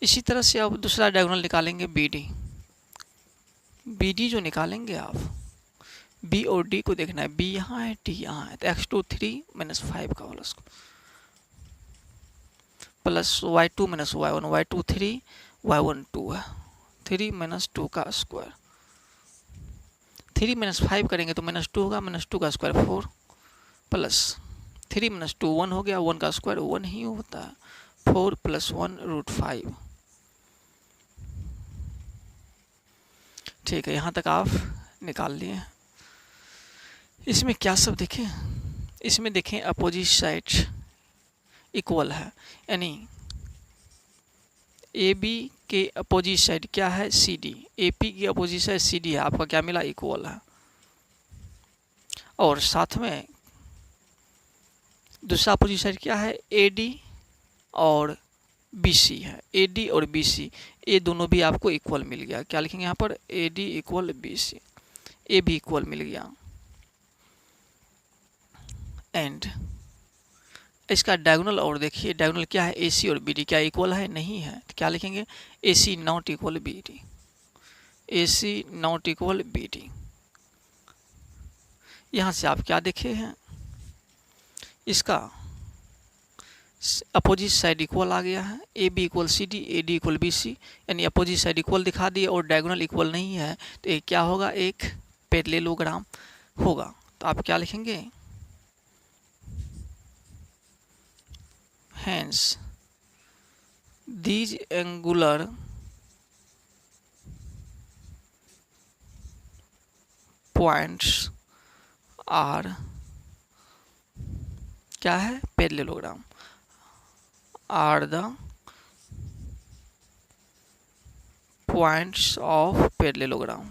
इसी तरह से अब दूसरा डायगोनल निकालेंगे, BD जो निकालेंगे आप, B और D को देखना है, B यहाँ है, D यहाँ है, तो x2 3 minus 5 का whole square, plus y2 minus y1, y2 3, y1 2 है, 3 minus 2 का स्क्वायर, 3 minus 5 करेंगे तो minus 2 होगा, minus 2 का स्क्वायर 4, प्लस 3 minus 2 1 हो गया, 1 का स्क्वायर 1 ही होता है, 4 plus 1 √5। ठीक है, यहाँ तक आप निकाल लिए। इसमें क्या सब देखें, इसमें देखें अपोजिट साइड इक्वल है, यानी AB के अपोजिट साइड क्या है, CD, AP की अपोजिट साइड CD है, आपका क्या मिला, इक्वल है। और साथ में दूसरा अपोजिट साइड क्या है, AD और BC है, AD और BC ये दोनों भी आपको इक्वल मिल गया, क्या लिखेंगे यहाँ पर, AD इक्वल BC, ये भी इक्वल मिल गया। एंड इसका डायगोनल और देखिए, डायगोनल क्या है, AC और BD, क्या इक्वल है, नहीं है, तो क्या लिखेंगे, AC not equal BD, AC not equal BD। यहाँ से आप क्या देखे हैं, इसका अपोजिट साइड इक्वल आ गया है, AB equal CD, AD equal BC, यानी अपोजिट साइड इक्वल दिखा दिए और डायगोनल इक्वल नहीं है, तो ये क्या होगा, एक पैरेललोग्राम होगा। तो आप क्या लिखेंगे, hence these angular points are क्या है, parallelogram, are the points of parallelogram।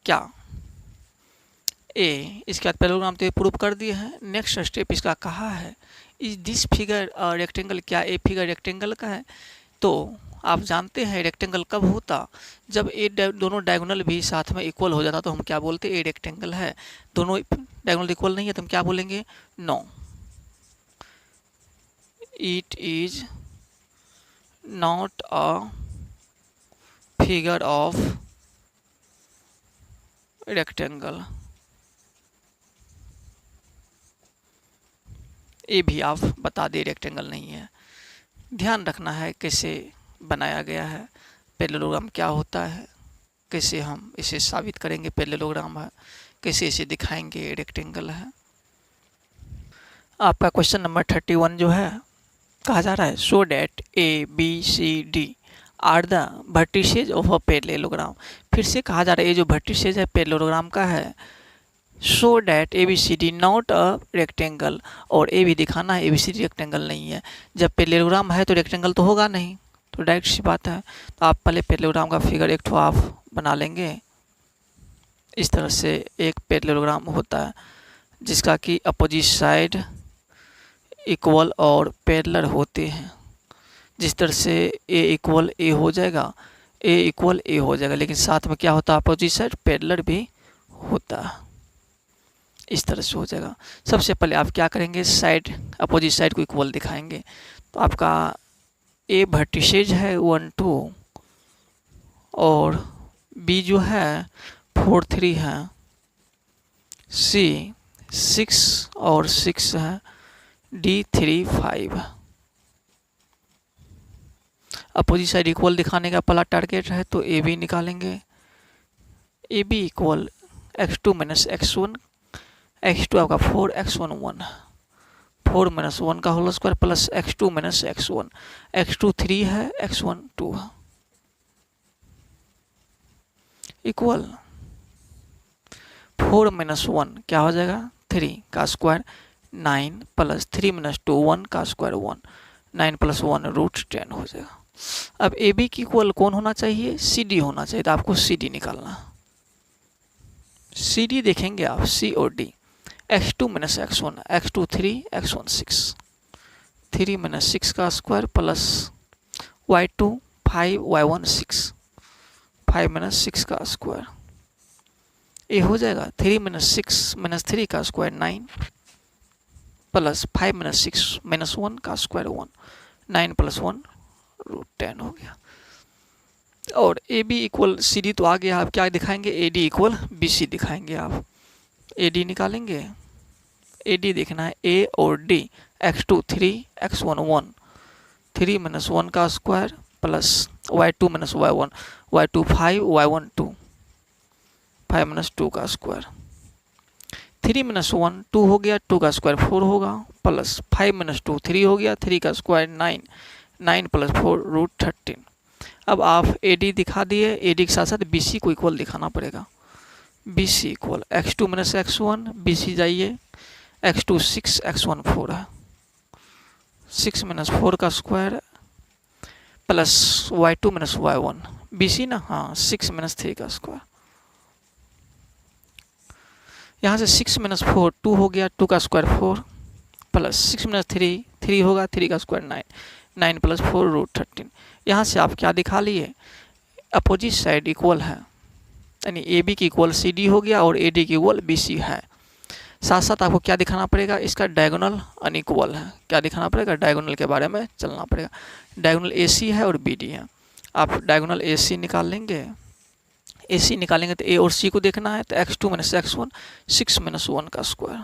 क्या ए, इसके बाद पैरेललोग्राम तो ये प्रूव कर दिए हैं। नेक्स्ट स्टेप इसका कहा है, इज दिस फिगर रेक्टेंगल, क्या ए फिगर रेक्टेंगल का है। तो आप जानते हैं रेक्टेंगल कब होता, जब ए दोनों डायगोनल भी साथ में इक्वल हो जाता, तो हम क्या बोलते, ए रेक्टेंगल है। दोनों डायगोनल इक्वल नहीं है तो हम क्या बोलेंगे, no, it is not a figure of rectangle. ये भी आप बता दें रेक्टेंगल नहीं है। ध्यान रखना है कैसे बनाया गया है, पैरेललोग्राम क्या होता है, कैसे हम इसे साबित करेंगे पैरेललोग्राम है, कैसे इसे दिखाएंगे रेक्टेंगल है। आपका क्वेश्चन नंबर 31 जो है, कहा जा रहा है, so that ABCD are the vertices of a parallelogram. फिर से कहा जा रहा है ये जो वर्टिसेज है पैरेललोग्राम का है, so that A B C D not a rectangle, और ए भी दिखाना है A B C D rectangle नहीं है। जब पैरेललोग्राम है तो रेक्टेंगल तो होगा नहीं, तो डायरेक्ट सी बात है। तो आप पहले पैरेललोग्राम का फिगर एक ठो आप बना लेंगे। इस तरह से एक पैरेललोग्राम होता है जिसका कि अपोजिट साइड इक्वल और पैरेलल होते हैं। जिस तरह से ए इक्वल ए हो जाएगा, ए इक्वल ए हो जाएगा, लेकिन साथ में क्या होता है, अपोजिट साइड पैरेलल भी होता है। इस तरह से हो जाएगा। सबसे पहले आप क्या करेंगे, साइड अपोजिट साइड को इक्वल दिखाएंगे। तो आपका ए वर्टिसेज है 1 2 और बी जो है 4 3 है, सी 6 और 6 है, डी 3 5। अपोजिट साइड इक्वल दिखाने का पहला टारगेट है, तो ए बी निकालेंगे। ए B equal x2 minus x1, x2 आपका 4 x1 1, 4 माइनस 1 का whole square plus x2 minus x1, x2 3 है, x1 2 है, इक्वल 4 माइनस 1 क्या हो जाएगा, 3 का स्क्वायर 9 प्लस 3 माइनस 2 1 का स्क्वायर 1, 9 प्लस 1 रूट 10 हो जाएगा। अब ए बी की इक्वल कौन होना चाहिए, सी डी होना चाहिए। तो आपको सी डी निकालना, सी डी देखेंगे आप, सी और D, x2 minus x1, x2 3 x1 6, 3 minus 6 का square plus y2 5 y1 6, 5 minus 6 का स्क्वायर, ये हो जाएगा 3 माइनस 6 माइनस 3 का स्क्वायर 9 प्लस 5 माइनस 6 माइनस 1 का स्क्वायर 1, 9 प्लस 1 रूट 10 हो गया। और A B equal C D तो आ गया। आप क्या दिखाएंगे, A D equal B C दिखाएंगे। आप ए डी निकालेंगे, ए डी देखना है ए और डी, x2 3 x1 1, 3 माइनस 1 का square plus y2 minus y1, y2 5 y1 2, 5 minus 2 का स्क्वायर, 3 माइनस 1 2 हो गया, 2 का स्क्वायर 4 होगा, प्लस 5 माइनस 2 3 हो गया, 3 का स्क्वायर 9, 9 प्लस 4 रूट 13। अब आप ए डी दिखा दिए, ए डी के साथ साथ बी सी को इक्वल दिखाना पड़ेगा। B C equal x2 minus x1, B C जाइए, x2 6 x1 4 है, 6 माइनस 4 का square plus y2 minus y1, B C ना, हाँ 6 माइनस 3 का स्क्वायर, यहाँ से 6 माइनस 4 2 हो गया, 2 का स्क्वायर 4 प्लस 6 माइनस 3 3 होगा, 3 का स्क्वायर 9, 9 प्लस 4 रूट 13। यहाँ से आप क्या दिखा लिए, अपोजिट साइड इक्वल है, यानी ए बी की इक्वल सी डी हो गया और ए डी की इक्वल बी सी है। साथ साथ आपको क्या दिखाना पड़ेगा, इसका डायगोनल अनइक्वल है। क्या दिखाना पड़ेगा, डायगोनल के बारे में चलना पड़ेगा। डायगोनल ए सी है और बी डी है। आप डायगोनल ए सी निकाल लेंगे, ए सी निकालेंगे तो ए और सी को देखना है, तो x2 माइनस x1 6 माइनस 1 का square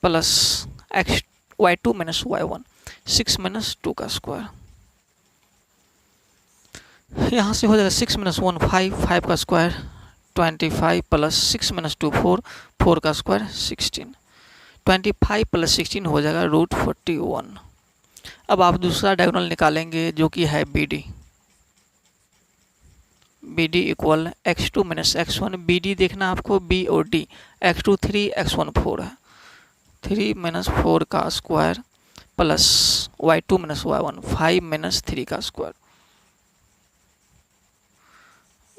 plus y2 minus y1 6 minus 2 का स्क्वायर, यहाँ से हो जाएगा 6 माइनस 1 5, 5 का स्क्वायर 25 प्लस 6 माइनस 2 4, 4 का स्क्वायर 16, 25 प्लस 16 हो जाएगा रूट 41। अब आप दूसरा डायगोनल निकालेंगे जो कि है B D, B D equal x2 minus x1, B D देखना आपको बी और डी, x2 3 x1 4 है, 3 माइनस 4 का square plus y2 minus y1 5 minus 3 का स्क्वायर।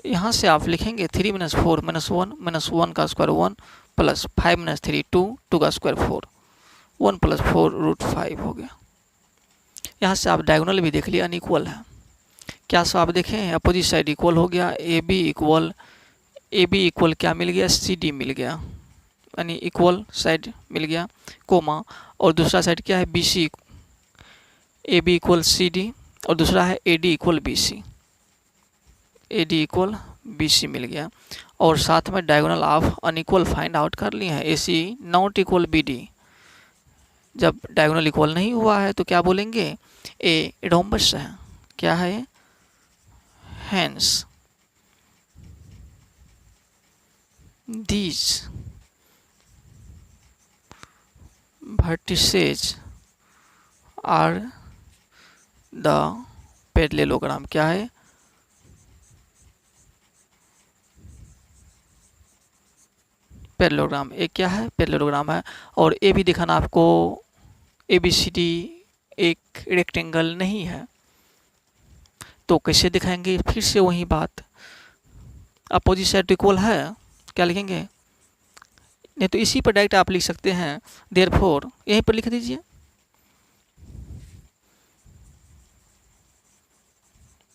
यहाँ से आप लिखेंगे 3 माइनस 4 माइनस 1 का स्क्वायर 1 प्लस 5 माइनस 3 2, 2 का स्क्वायर 4, 1 प्लस 4 रूट 5 हो गया। यहाँ से आप डायगोनल भी देख लिया अनइक्वल है। क्या सब आप देखें, अपोजिट साइड इक्वल हो गया, ए बी इक्वल क्या मिल गया, सी डी मिल गया, यानी इक्वल साइड मिल गया कोमा, और दूसरा साइड क्या है B C, A B equal C D, और दूसरा है A D equal B C, A D equal B C मिल गया। और साथ में डायगोनल आप अनइक्वल फाइंड आउट कर लिए हैं, ए सी नॉट इक्वल बी डी। जब डायगोनल इक्वल नहीं हुआ है तो क्या बोलेंगे, ए रोम्बस है, क्या है, hence these vertices are the parallelogram क्या है? पैरेललोग्राम ए क्या है? पैरेललोग्राम है। और ए भी दिखाना आपको, ABCD एक रेक्टेंगल नहीं है। तो कैसे दिखाएंगे? फिर से वही बात, अपोजिट साइड इक्वल है, क्या लिखेंगे? नहीं तो इसी पर डायरेक्ट आप लिख सकते हैं, देयरफॉर यहीं पर लिख दीजिए,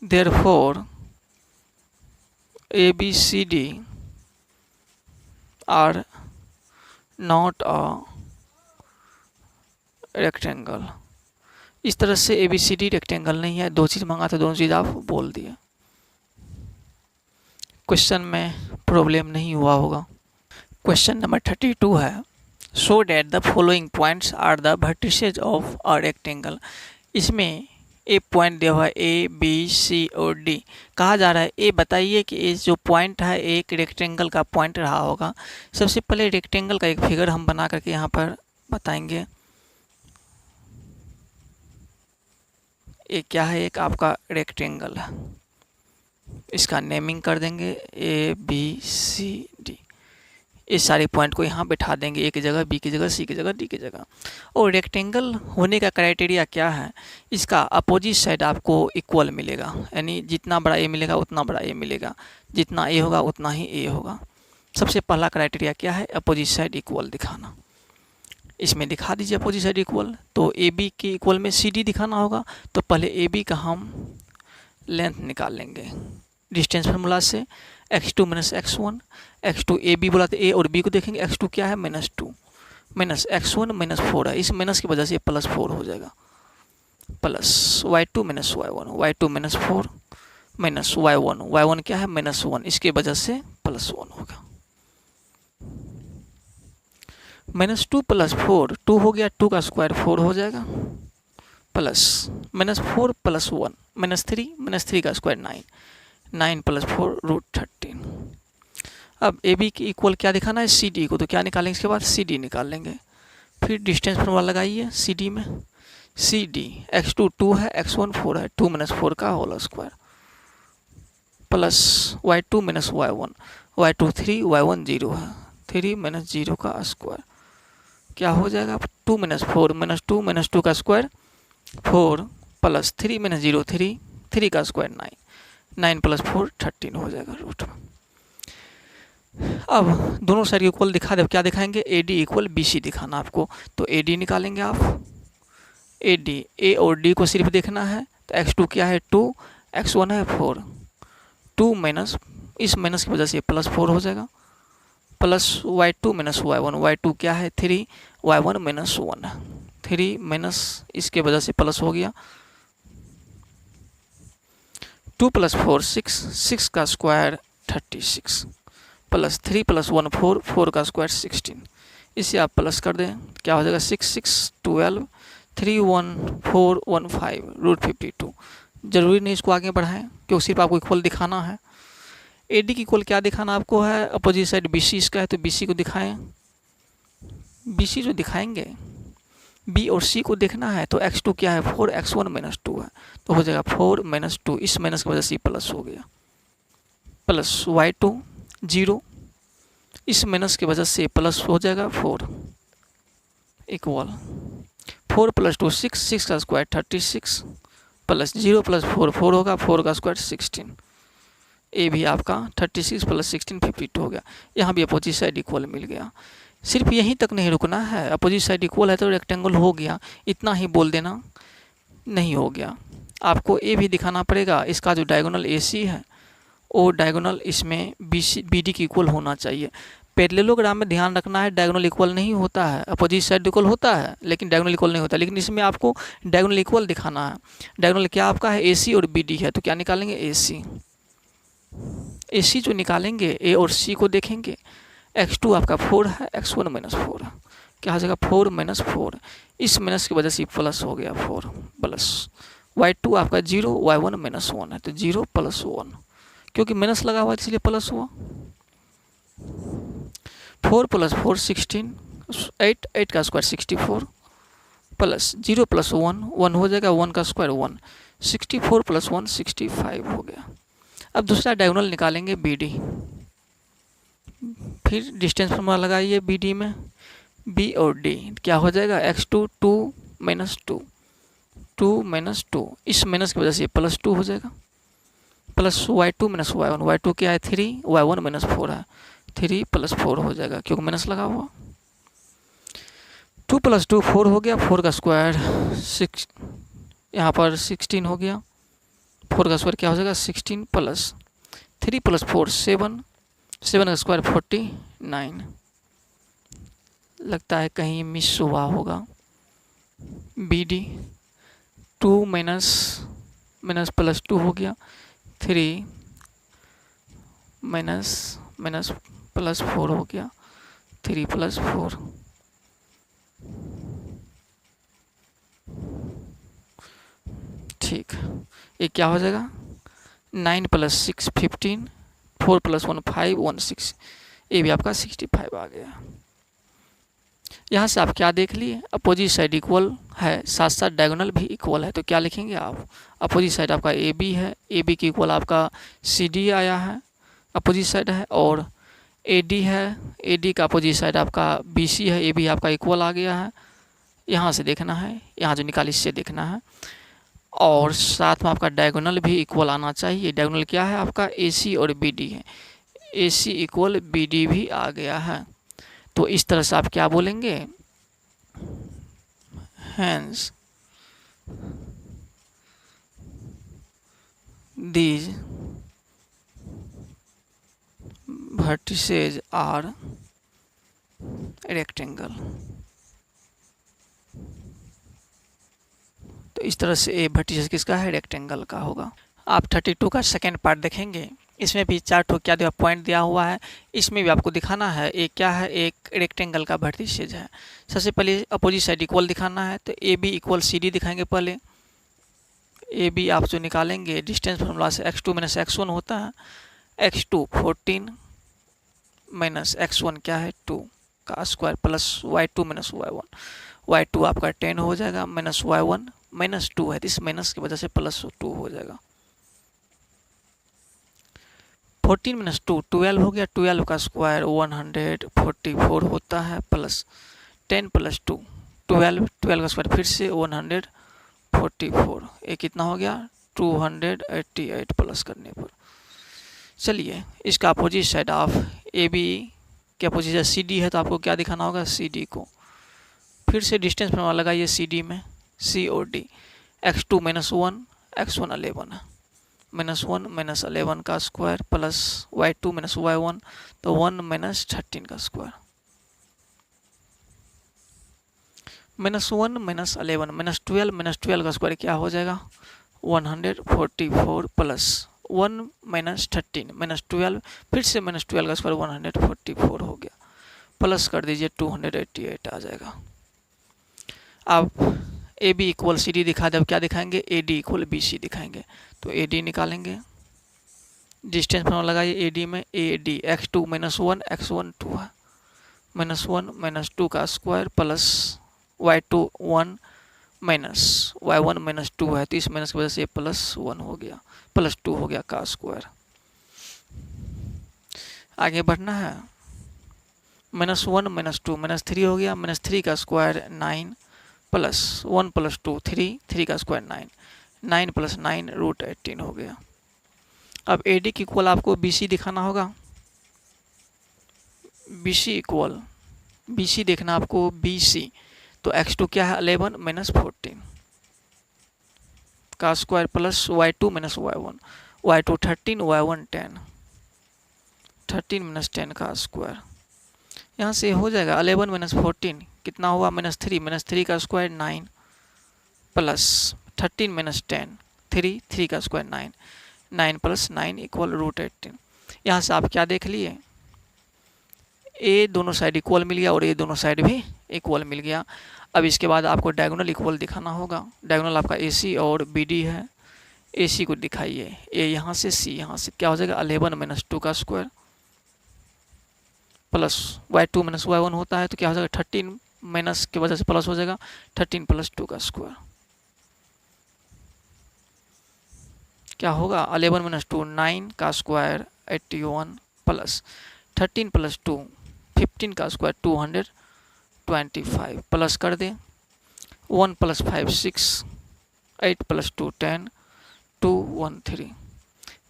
therefore ABCD are not a rectangle. इस तरह से ABCD रेक्टेंगल नहीं है। दो चीज़ मांगा था, दोनों चीज़ आप बोल दिए। क्वेश्चन में प्रॉब्लम नहीं हुआ होगा। क्वेश्चन नंबर 32 है, show that the following points are the vertices of a rectangle. इसमें ए पॉइंट दिया हुआ है, A B C और D। कहा जा रहा है ए बताइए कि ये जो पॉइंट है एक रेक्टेंगल का पॉइंट रहा होगा। सबसे पहले रेक्टेंगल का एक फिगर हम बना करके यहाँ पर बताएंगे। ये क्या है? एक आपका रेक्टेंगल है, इसका नेमिंग कर देंगे ABCD। इस सारे पॉइंट को यहाँ बैठा देंगे, ए की जगह, बी की जगह, सी की जगह, डी की जगह। और रेक्टेंगल होने का क्राइटेरिया क्या है? इसका अपोजिट साइड आपको इक्वल मिलेगा, यानी जितना बड़ा ए मिलेगा उतना बड़ा ए मिलेगा, जितना ए होगा उतना ही ए होगा। सबसे पहला क्राइटेरिया क्या है? अपोजिट साइड इक्वल दिखाना। इसमें दिखा दीजिए अपोजिट साइड इक्वल। तो ए बी के इक्वल में सी डी दिखाना होगा। तो पहले ए बी का हम लेंथ निकाल लेंगे डिस्टेंस फार्मूला से, x2 minus x1। x2 A B बोला तो ए और बी को देखेंगे, x2 क्या है? -2 माइनस x1 -4 है, इस माइनस की वजह से +4 हो जाएगा, plus y2 minus y1, y2 -4 minus y1, y1 क्या है? -1, इसके वजह से +1 होगा। -2 + 4 2 हो गया, 2 का स्क्वायर 4 हो जाएगा, प्लस -4 + 1 -3 का स्क्वायर 9, 9 + 4 √13। अब ए बी के इक्वल क्या दिखाना है? सी डी को। तो क्या निकालेंगे? इसके बाद सी डी निकाल लेंगे। फिर डिस्टेंस फार्मूला लगाइए सी डी में, सी डी x2 2 है, x1 4 है, 2 - 4 का whole square, plus y2 - y1, y2 3, y1 0 है, 3 - 0 का स्क्वायर क्या हो जाएगा? 2 - 4 -2 - 2 का स्क्वायर 4, प्लस 3 - 0 3, 3 का स्क्वायर 9, 9 + 4 13 हो जाएगा रूट में। अब दोनों साइड इक्वल दिखा दे, क्या दिखाएंगे? AD = BC दिखाना आपको। तो AD निकालेंगे आप, AD A और D को सिर्फ देखना है। तो x2 क्या है? 2, x1 है 4, 2 माइनस, इस माइनस की वजह से +4 हो जाएगा, प्लस y2 - y1, y2 क्या है? 3, y1 -1 है, 3 माइनस इसके वजह से प्लस हो गया, 2 + 4 6, 6 का स्क्वायर 36, प्लस 3 + 1 4, 4 का स्क्वायर 16। इसे आप प्लस कर दें, क्या हो जाएगा? 6 6 12, 3 1 4 1 5 √52। जरूरी नहीं इसको आगे बढ़ाएं, क्योंकि सिर्फ आपको इक्वल दिखाना है। AD की इक्वल क्या दिखाना आपको है? अपोजिट साइड BC इसका है, तो BC को दिखाएं। BC जो दिखाएंगे, B और C को देखना है। तो x2 क्या है? 4, x1 -2 है, तो हो जाएगा 4 - 2, इस माइनस की वजह से प्लस हो गया, प्लस y2 0, इस माइनस की वजह से प्लस हो जाएगा 4, इक्वल 4 + 2 6, 6 का स्क्वायर 36, प्लस 0 + 4 4 होगा, 4 का स्क्वायर 16। ए भी आपका 36 + 16 52 हो गया। यहाँ भी अपोजिट साइड इक्वल मिल गया। सिर्फ यहीं तक नहीं रुकना है, अपोजिट साइड इक्वल है तो रेक्टेंगल हो गया, इतना ही बोल देना नहीं हो गया, आपको ए भी दिखाना पड़ेगा। इसका जो डायगोनल AC है वो डायगोनल इसमें BD की इक्वल होना चाहिए। पैरेललोग्राम में ध्यान रखना है, डायगोनल इक्वल नहीं होता है, अपोजिट साइड इक्वल होता है लेकिन डायगोनल इक्वल नहीं होता। लेकिन इसमें आपको डायगोनल इक्वल दिखाना है। डायगोनल क्या आपका है? AC और BD है, तो क्या निकालेंगे? AC जो निकालेंगे, A और C को देखेंगे। x2 आपका 4 है, x1 -4 है, क्या हो जाएगा? 4 - 4, इस माइनस की वजह से प्लस हो गया 4, प्लस y2 आपका 0, y1 -1 है, तो 0 + 1, क्योंकि माइनस लगा हुआ है इसलिए प्लस हुआ। 4 + 4 16, 8, 8 का स्क्वायर 64, प्लस 0 प्लस 1 1 हो जाएगा, 1 का स्क्वायर 1, 64 प्लस 1 65 हो गया। अब दूसरा डायगोनल निकालेंगे BD, फिर डिस्टेंस फॉर्मूला लगाइए BD में, B और D क्या हो जाएगा, x2 2 माइनस 2 2 माइनस 2, इस माइनस की वजह से प्लस 2 हो जाएगा, plus y2 minus y1, y2 क्या है 3, y1 माइनस 4 है, 3 प्लस 4 हो जाएगा क्योंकि माइनस लगा हुआ। 2 प्लस 2 4 हो गया, 4 का स्क्वायर 6, यहाँ पर 16 हो गया, 4 का स्क्वायर क्या हो जाएगा 16 प्लस 3 प्लस 4 7, 7 का स्क्वायर 49। लगता है कहीं मिस हुआ होगा। BD 2 माइनस माइनस प्लस 2 हो गया, 3 माइनस माइनस प्लस 4 हो गया, 3 प्लस 4, ठीक। ये क्या हो जाएगा 9 प्लस 6 15, 4 प्लस 1 5 1 6, ये भी आपका 65 आ गया। यहाँ से आप क्या देख लिए, अपोजिट साइड इक्वल है, साथ साथ डायगोनल भी इक्वल है, तो क्या लिखेंगे आप, अपोजिट साइड आपका AB है, AB की इक्वल आपका CD आया है, अपोजिट साइड है, और AD है, AD का अपोजिट साइड आपका BC है, AB आपका इक्वल आ गया है। यहाँ से देखना है, यहाँ जो निकाली इससे देखना है, और साथ में आपका डायगोनल भी इक्वल आना चाहिए। डायगोनल क्या है आपका AC और BD है, AC इक्वल BD भी आ गया है। तो इस तरह से आप क्या बोलेंगे, hence these vertices are rectangle। तो इस तरह से ये वर्टिसेस किसका है, रेक्टेंगल का होगा। आप 32 का सेकेंड पार्ट देखेंगे, इसमें भी 4 ठो क्या दिया, पॉइंट दिया हुआ है, इसमें भी आपको दिखाना है एक क्या है, एक रेक्टेंगल का वर्टिसेज है। सबसे पहले अपोजिट साइड इक्वल दिखाना है, तो AB इक्वल CD दिखाएंगे पहले। AB आप जो निकालेंगे डिस्टेंस फॉर्मूला से x2 माइनस x1 होता है, x2 14 माइनस x1 क्या है 2 का square plus y2 minus y1, y2 आपका 10 हो जाएगा, माइनस y1 माइनस 2 है, इस माइनस की वजह से प्लस 2 हो जाएगा। 14 माइनस 2 12 हो गया, 12 का स्क्वायर 144 होता है, प्लस 10 प्लस 2 12, 12 का स्क्वायर फिर से 144, ये कितना हो गया 288 प्लस करने पर। चलिए इसका अपोजिट साइड ऑफ AB के अपोजिट साइड CD है, तो आपको क्या दिखाना होगा, CD को फिर से डिस्टेंस फॉर्मूला लगाइए CD में, C और D, x2 माइनस 1 x1 11 है, माइनस 1 माइनस 11 का square plus y2 minus y1, तो 1 माइनस 13 का स्क्वायर, माइनस 1 माइनस 11 माइनस 12 का स्क्वायर क्या हो जाएगा 144 प्लस 1 माइनस 13 माइनस 12, फिर से माइनस 12 का स्क्वायर 144 हो गया, प्लस कर दीजिए 288 आ जाएगा। अब AB इक्वल CD दिखा दे, अब क्या दिखाएंगे, AD इक्वल BC दिखाएंगे, तो AD निकालेंगे, डिस्टेंस फॉर्मूला लगाइए AD में, AD x2 माइनस 1 x1 2 है, माइनस 1 माइनस 2 का square plus y2 1 minus y1 minus 2 है, तो इस माइनस की वजह से प्लस 1 हो गया, प्लस 2 हो गया का स्क्वायर। आगे बढ़ना है, माइनस 1 माइनस 2 माइनस 3 हो गया, माइनस 3 का स्क्वायर 9 प्लस 1 प्लस 2 3, 3 का स्क्वायर 9, 9 प्लस 9 रूट 18 हो गया। अब AD की इक्वल आपको BC दिखाना होगा, BC इक्वल BC देखना आपको BC, तो x2 क्या है 11 माइनस 14 का square plus y2 minus y1, y2 13 y1 10, 13 minus 10 का स्क्वायर, यहाँ से हो जाएगा 11 माइनस 14 कितना हुआ माइनस 3 का स्क्वायर 9 प्लस 13 माइनस 10 3 का स्क्वायर 9, 9 प्लस 9 इक्वल रूट 18। यहाँ से आप क्या देख लिए, ए दोनों साइड इक्वल मिल गया और ये दोनों साइड भी इक्वल मिल गया। अब इसके बाद आपको डायगोनल इक्वल दिखाना होगा, डायगोनल आपका AC और BD है, AC को दिखाइए, A यहाँ से C यहाँ से, क्या हो जाएगा 11 माइनस 2 का square plus y2 minus y1 होता है, तो क्या हो जाएगा 13 माइनस की वजह से प्लस हो जाएगा, 13 प्लस 2 का स्क्वायर क्या होगा, 11 माइनस 2 9 का स्क्वायर 81 प्लस 13 प्लस 2 15 का स्क्वायर 225 प्लस कर दें 1 प्लस 5 6 8 प्लस 2 10 2 1 3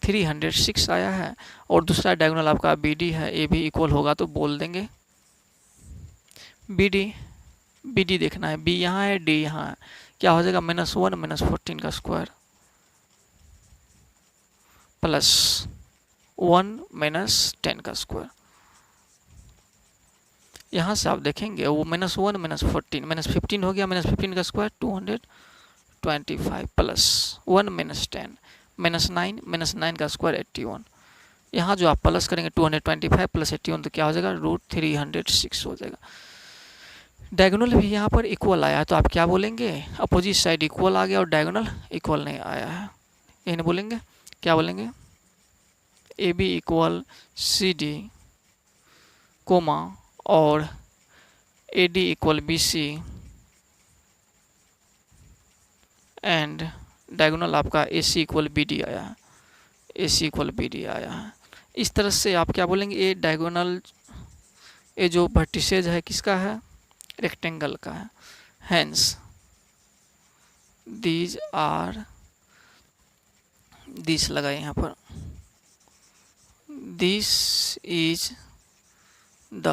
306 आया है। और दूसरा डायगोनल आपका बी डी है, ए भी इक्वल होगा तो बोल देंगे बी डी देखना है, बी यहाँ है डी यहाँ है, क्या हो जाएगा -1 माइनस 14 का स्क्वायर प्लस 1 माइनस 10 का स्क्वायर। यहाँ से आप देखेंगे वो -1 माइनस 14 माइनस 15 हो गया, -15 का स्क्वायर 225 प्लस 1 माइनस 10 माइनस 9 का स्क्वायर 81। यहाँ जो आप प्लस करेंगे 225 प्लस 81 तो क्या हो जाएगा √306 हो जाएगा। डायगोनल भी यहाँ पर इक्वल आया है तो आप क्या बोलेंगे, अपोजिट साइड इक्वल आ गया और डायगोनल इक्वल नहीं आया है, यही बोलेंगे, क्या बोलेंगे A B equal C D comma और A D equal B C and diagonal आपका A C equal B D आया है, A C equal B D आया है। इस तरह से आप क्या बोलेंगे, ए डायगोनल ए जो वर्टिसेज है किसका है, रेक्टेंगल का है, हैंस दीज आर दिस लगाए यहाँ पर, this is the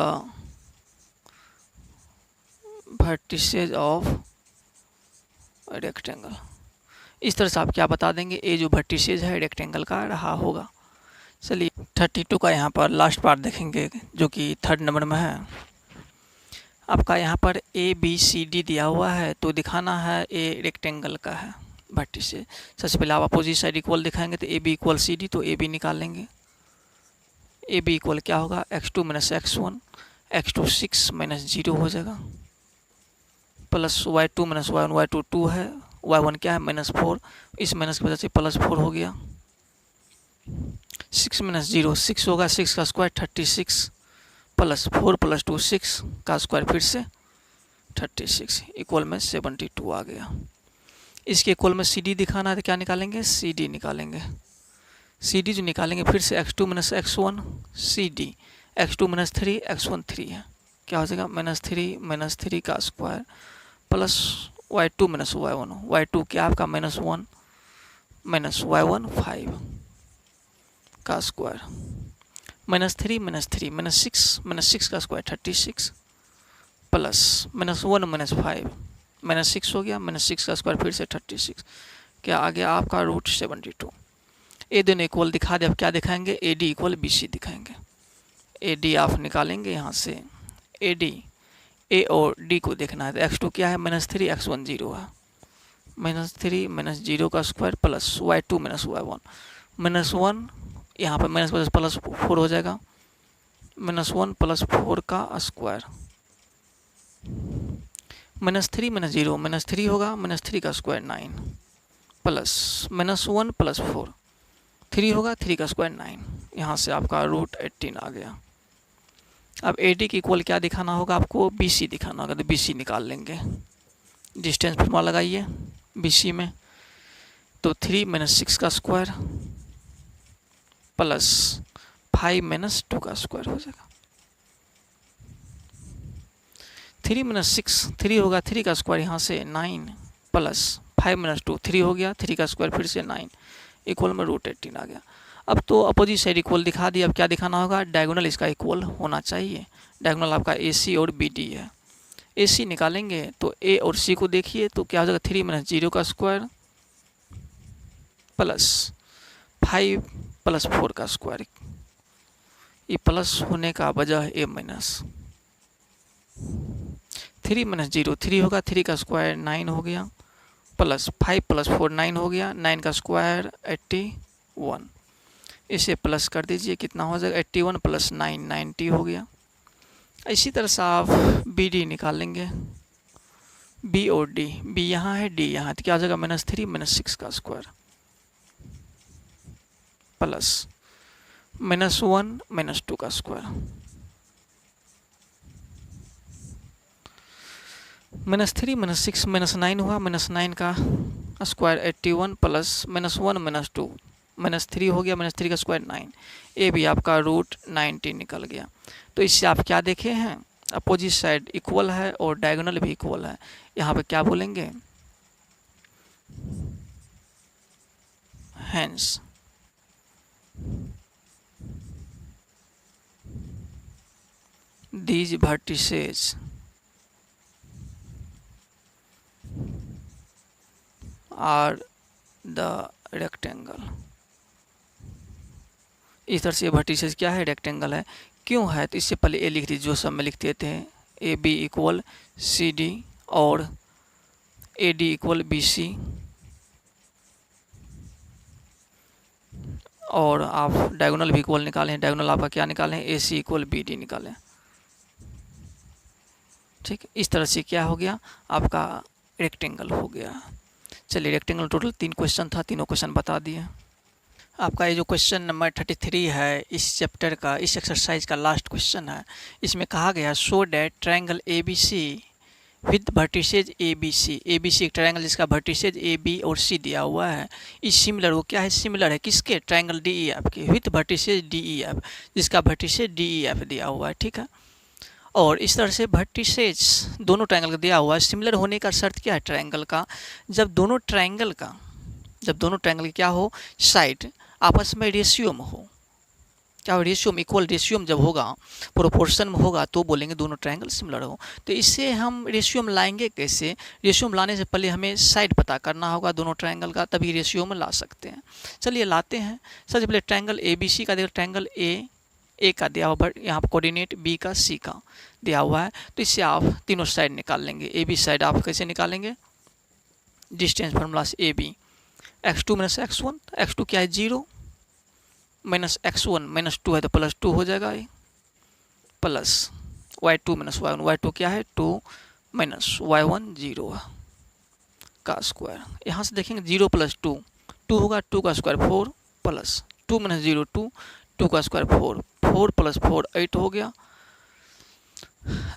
vertices of rectangle. इस तरह से आप क्या बता देंगे, ए जो वर्टिसेज है रेक्टेंगल का रहा होगा। चलिए 32 का यहाँ पर लास्ट पार्ट देखेंगे जो कि 3rd नंबर में है। आपका यहाँ पर ए बी सी डी दिया हुआ है तो दिखाना है ए रेक्टेंगल का है वर्टिसेज। सबसे पहले आप अपोजिट साइड इक्वल दिखाएंगे तो A B equal C D, तो ए बी निकाल लेंगे, ए बी इक्वल क्या होगा x2 minus x1 x2 6 minus 0 हो जाएगा plus y2 minus y1 y2 2 है, y1 क्या है -4, इस माइनस की वजह से +4 हो गया, 6 माइनस 0 6 होगा, 6 का स्क्वायर 36 प्लस 4 प्लस 2 6 का स्क्वायर फिर से 36 इक्वल में 72 आ गया। इसके इक्वल में सी डी दिखाना है तो क्या निकालेंगे, सी डी निकालेंगे, सी डी जो निकालेंगे फिर से x2 minus x1 C D, x2 minus 3 x1 3 है, क्या हो जाएगा -3 का square plus y2 minus y1 y2 क्या आपका -1 माइनस y1 5 का स्क्वायर -3 माइनस 6 का स्क्वायर 36 प्लस -1 माइनस 5 -6 हो गया, -6 का स्क्वायर फिर से 36, क्या आ गया आपका √72। ए दोनों इक्वल दिखा दे, अब क्या दिखाएंगे, A D equal B C दिखाएंगे, ए डी आप निकालेंगे यहाँ से, ए डी ए और डी को देखना है तो x2 क्या है -3 x1 0 है, -3 माइनस 0 का square plus y2 minus y1 -1 यहाँ पर माइनस प्लस प्लस 4 हो जाएगा, -1 प्लस 4 का स्क्वायर -3 माइनस 0 -3 होगा, -3 का स्क्वायर 9 प्लस -1 प्लस 4 3 होगा, 3 का स्क्वायर 9, यहाँ से आपका √18 आ गया। अब ए डी की इक्वल क्या दिखाना होगा आपको, बी सी दिखाना होगा तो बी सी निकाल लेंगे, डिस्टेंस फॉर्मूला लगाइए बी सी में, तो 3 माइनस 6 का स्क्वायर प्लस 5 माइनस 2 का स्क्वायर हो जाएगा, 3 माइनस 6 3 होगा, 3 का स्क्वायर यहाँ से 9 प्लस 5 माइनस 2 3 हो गया, 3 का स्क्वायर फिर से 9 इक्वल में √18 आ गया। अब तो अपोजिट साइड इक्वल दिखा दिया, अब क्या दिखाना होगा, डायगोनल इसका इक्वल होना चाहिए, डायगोनल आपका ए सी और बी डी है, ए सी निकालेंगे तो ए और सी को देखिए तो क्या हो जाएगा 3 माइनस 0 का स्क्वायर प्लस 5 प्लस 4 का स्क्वायर, ये प्लस होने का वजह ए माइनस 3 माइनस 0 3 होगा, 3 का स्क्वायर 9 हो गया प्लस 5 प्लस 4 9 हो गया, 9 का स्क्वायर 81, इसे प्लस कर दीजिए कितना हो जाएगा 81 प्लस 9 90 हो गया। इसी तरह से आप बी डी निकालेंगे, बी और डी, बी यहाँ है डी यहाँ है तो क्या हो जाएगा -3 माइनस 6 का स्क्वायर प्लस -1 माइनस 2 का स्क्वायर -3 -6 -9 हुआ, -9 का स्क्वायर 81 प्लस -1 -2 -3 हो गया, -3 का स्क्वायर 9। ये भी आपका √90 निकल गया। तो इससे आप क्या देखे हैं, अपोजिट साइड इक्वल है और डायगोनल भी इक्वल है। यहाँ पे क्या बोलेंगे, hence these vertices are the rectangle। इस तरह से वर्टिसेस क्या है, रेक्टेंगल है। क्यों है, तो इससे पहले ए लिख दीजिए, जो सब में लिख देते हैं, A B equal C D और A D equal B C, और आप डायगोनल भी इक्वल निकालें। डायगोनल आपका क्या निकालें, ए सी इक्वल बी डी निकालें। ठीक, इस तरह से क्या हो गया, आपका रेक्टेंगल हो गया। चलिए, रेक्टेंगल टोटल 3 क्वेश्चन था, तीनों क्वेश्चन बता दिए। आपका ये जो क्वेश्चन नंबर 33 है इस चैप्टर का, इस एक्सरसाइज का लास्ट क्वेश्चन है। इसमें कहा गया show that triangle A B C with vertices A B C. A B C एक ट्रायंगल जिसका वर्टिसेज ए बी और सी दिया हुआ है। इस सिमिलर, वो क्या है, सिमिलर है किसके, ट्रायंगल डी ई एफ के, with vertices D E F, जिसका वर्टिसेज डी ई एफ दिया हुआ है। ठीक है, और इस तरह से वर्टिसेज दोनों ट्रायंगल का दिया हुआ है। सिमिलर होने का शर्त क्या है ट्रायंगल का, जब दोनों ट्रायंगल की क्या हो, साइड आपस में रेशियो में हो। क्या हो, रेशियो में, इक्वल रेशियो में जब होगा, प्रोपोर्शन में होगा, तो बोलेंगे दोनों ट्रायंगल सिमिलर हो। तो इससे हम रेशियो में लाएंगे कैसे, रेशियो में लाने से पहले हमें साइड पता करना होगा दोनों ट्रायंगल का, तभी रेशियो में ला सकते हैं। चलिए लाते हैं। सबसे पहले ट्रायंगल ए बी सी का देखो, ट्रायंगल ए का दिया हुआ, यहाँ पर कोऑर्डिनेट बी का सी का दिया हुआ है। तो इससे आप तीनों साइड निकाल लेंगे। ए बी साइड आप कैसे निकालेंगे, डिस्टेंस फार्मूला से A B x2 - x1, x2 क्या है 0 माइनस x1 -2 है तो +2 हो जाएगा, प्लस y2 - y1, y2 क्या है 2 माइनस y1 0 है का स्क्वायर। यहाँ से देखेंगे 0 + 2 2 होगा, 2 का स्क्वायर 4 प्लस 2 - 0 2 2 का स्क्वायर 4 4 + 4 8 हो गया।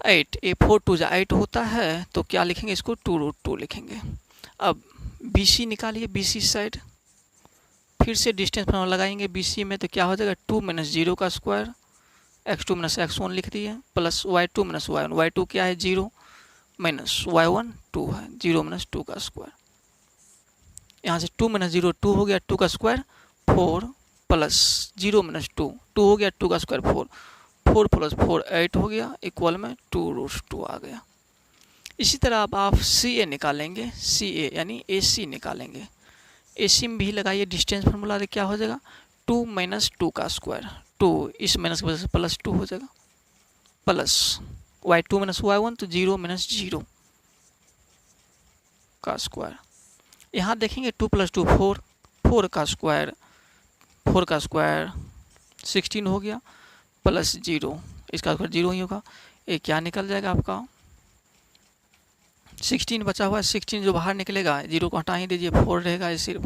8 ये 4 2 जा 8 होता है, तो क्या लिखेंगे इसको 2√2 लिखेंगे। अब बी सी निकालिए, बी सी साइड फिर से डिस्टेंस फार्मूला लगाएंगे बी सी में, तो क्या हो जाएगा 2 - 0 का स्क्वायर, x2 - x1 लिख दिए, प्लस y2 - y1, y2 क्या है 0 माइनस y1 2 है, 0 - 2 का स्क्वायर। यहाँ से 2 - 0 2 हो गया, 2 का स्क्वायर 4 प्लस 0 - 2 2 हो गया, 2 का स्क्वायर 4 4 + 4 8 हो गया, इक्वल में 2√2 आ गया। इसी तरह अब आप सी ए निकालेंगे, सी ए यानी ए सी निकालेंगे। ए सी में भी लगाइए डिस्टेंस फार्मूला, क्या हो जाएगा 2 - 2 का स्क्वायर, 2 इस माइनस की वजह से +2 हो जाएगा, प्लस y2 - y1 तो 0 - 0 का स्क्वायर। यहाँ देखेंगे 2 + 2 4 4 का स्क्वायर 16 हो गया, प्लस 0 इसका स्क्वायर 0 ही होगा। ये क्या निकल जाएगा आपका 16 बचा हुआ है, 16 जो बाहर निकलेगा 0 को हटा ही दीजिए, 4 रहेगा ये सिर्फ।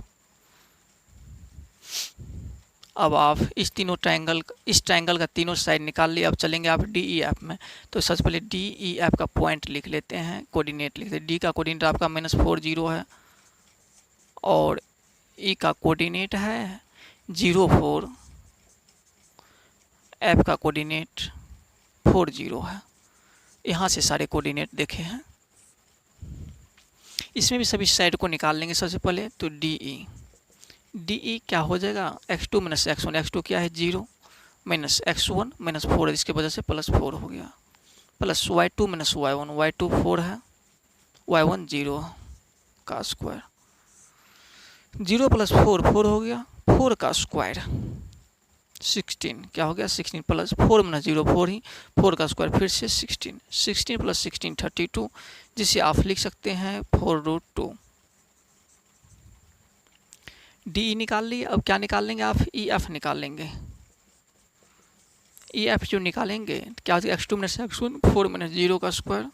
अब आप इस ट्रायंगल का तीनों साइड निकाल लिए। अब चलेंगे आप डी ई एफ में। तो सबसे पहले डी ई एफ का पॉइंट लिख लेते हैं, कोऑर्डिनेट लिखते हैं। डी का कोऑर्डिनेट आपका -4 0 है और ई का कोऑर्डिनेट है 0 4, एफ का कोऑर्डिनेट 4 0 है। यहाँ से सारे कोऑर्डिनेट देखे हैं। इसमें भी सभी साइड को निकाल लेंगे सबसे पहले। तो डी ई क्या हो जाएगा x2 - x1, x2 क्या है 0 माइनस x1 -4 है, इसके वजह से +4 हो गया, प्लस y2 - y1, y2 4 है, y1 0 का स्क्वायर, 0 + 4 4 हो गया, 4 का स्क्वायर 16 क्या हो गया 16 प्लस 4 - 0 4 ही, 4 का स्क्वायर फिर से 16 16 + 16 32, जिसे आप लिख सकते हैं 4√2। डी ई निकाल लिए। अब क्या निकाल लेंगे आप, ई एफ निकाल लेंगे। ई एफ जो निकालेंगे क्या हो जाएगा x2 - x1 4 - 0 का square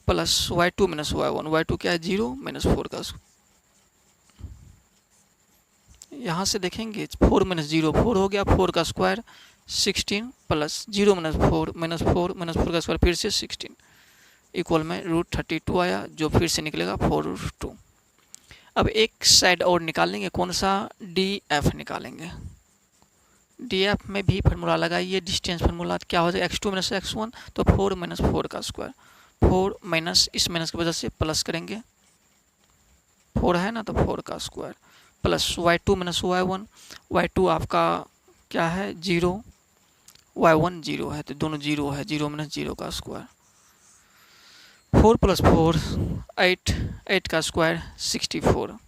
plus y2 - y1, y2 क्या है 0 - 4 का स्क्वायर। यहाँ से देखेंगे 4 - 0 4 हो गया, 4 का स्क्वायर 16 प्लस 0 - 4 -4 का स्क्वायर फिर से 16, इक्वल में √32 आया, जो फिर से निकलेगा 4√2। अब एक साइड और निकालेंगे, कौन सा, DF निकालेंगे। DF में भी फार्मूला लगाइए, डिस्टेंस फार्मूला क्या हो जाएगा, x2 - x1, तो 4 - 4 का स्क्वायर, 4 माइनस इस माइनस की वजह से प्लस करेंगे, 4 है ना, तो 4 का square plus y2 - y1, y2 आपका क्या है 0, y1 0 है, तो दोनों 0 है, 0 - 0 का स्क्वायर, 4 + 4 8, 8 का स्क्वायर 64,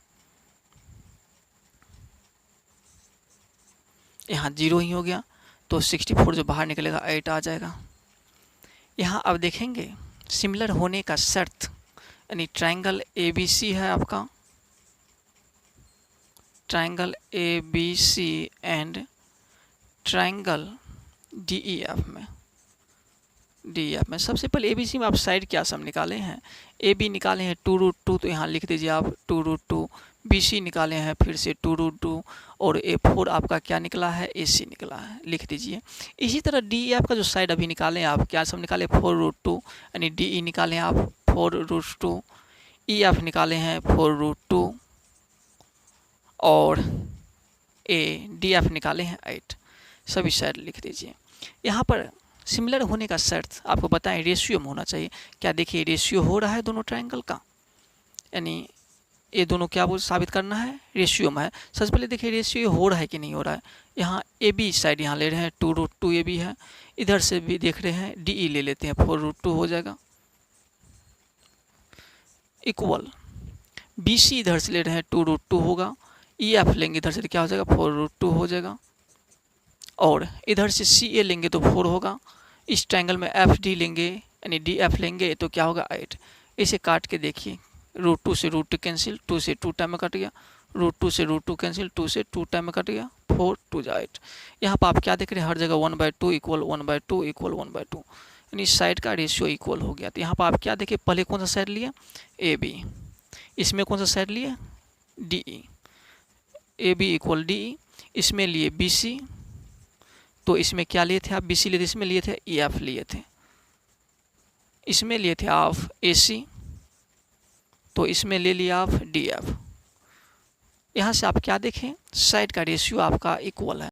यहाँ 0 ही हो गया, तो 64 जो बाहर निकलेगा 8 आ जाएगा। यहाँ अब देखेंगे सिमिलर होने का शर्त, यानी ट्रायंगल ABC है आपका, triangle ABC and triangle DEF में सबसे पहले ABC में आप साइड क्या सम निकाले हैं, AB निकाले हैं 2√2, तो यहाँ लिख दीजिए आप 2√2, BC निकाले हैं फिर से 2√2, और A4 आपका क्या निकला है, AC निकला है, लिख दीजिए। इसी तरह DEF का जो साइड अभी निकाले आप, क्या सम निकाले 4√2, यानी DE निकाले आप 4√2, EF निकाले हैं 4√2, और DF निकाले हैं 8, सभी साइड लिख दीजिए। यहाँ पर सिमिलर होने का शर्त आपको बताएं, रेशियो में होना चाहिए। क्या देखिए रेशियो हो रहा है दोनों ट्रायंगल का, यानी ये दोनों क्या बोल साबित करना है, रेशियो में है। सबसे पहले देखिए रेशियो हो रहा है कि नहीं हो रहा है। यहाँ AB साइड यहाँ ले रहे हैं 2√2 AB है, इधर से भी देख रहे हैं DE ले लेते हैं 4√2 हो जाएगा, इक्वल BC इधर से ले रहे हैं 2√2 होगा, EF लेंगे इधर से तो क्या हो जाएगा 4√2 हो जाएगा, और इधर से CA लेंगे तो 4 होगा। इस ट्रायंगल में FD लेंगे यानी DF लेंगे तो क्या होगा 8। इसे काट के देखिए, √2 से √2 कैंसिल, 2 से 2 टाइम में कट गया, √2 से √2 कैंसिल, 2 से 2 टाइम में कट गया, 4 2 जा 8। यहाँ पर आप क्या देख रहे हैं, हर जगह 1/2 इक्वल 1/2 इक्वल 1/2, यानी इस साइड का रेशियो इक्वल हो गया। तो यहाँ पर आप क्या देखिए, पहले कौन सा साइड लिया AB, इसमें कौन सा साइड लिए DE, AB इक्वल DE, इसमें लिए BC, तो इसमें क्या लिए थे आप, BC लिए थे, इसमें लिए थे EF लिए थे, इसमें लिए थे आप AC, तो इसमें ले लिया आप DF। यहाँ से आप क्या देखें, साइड का रेशियो आपका इक्वल है।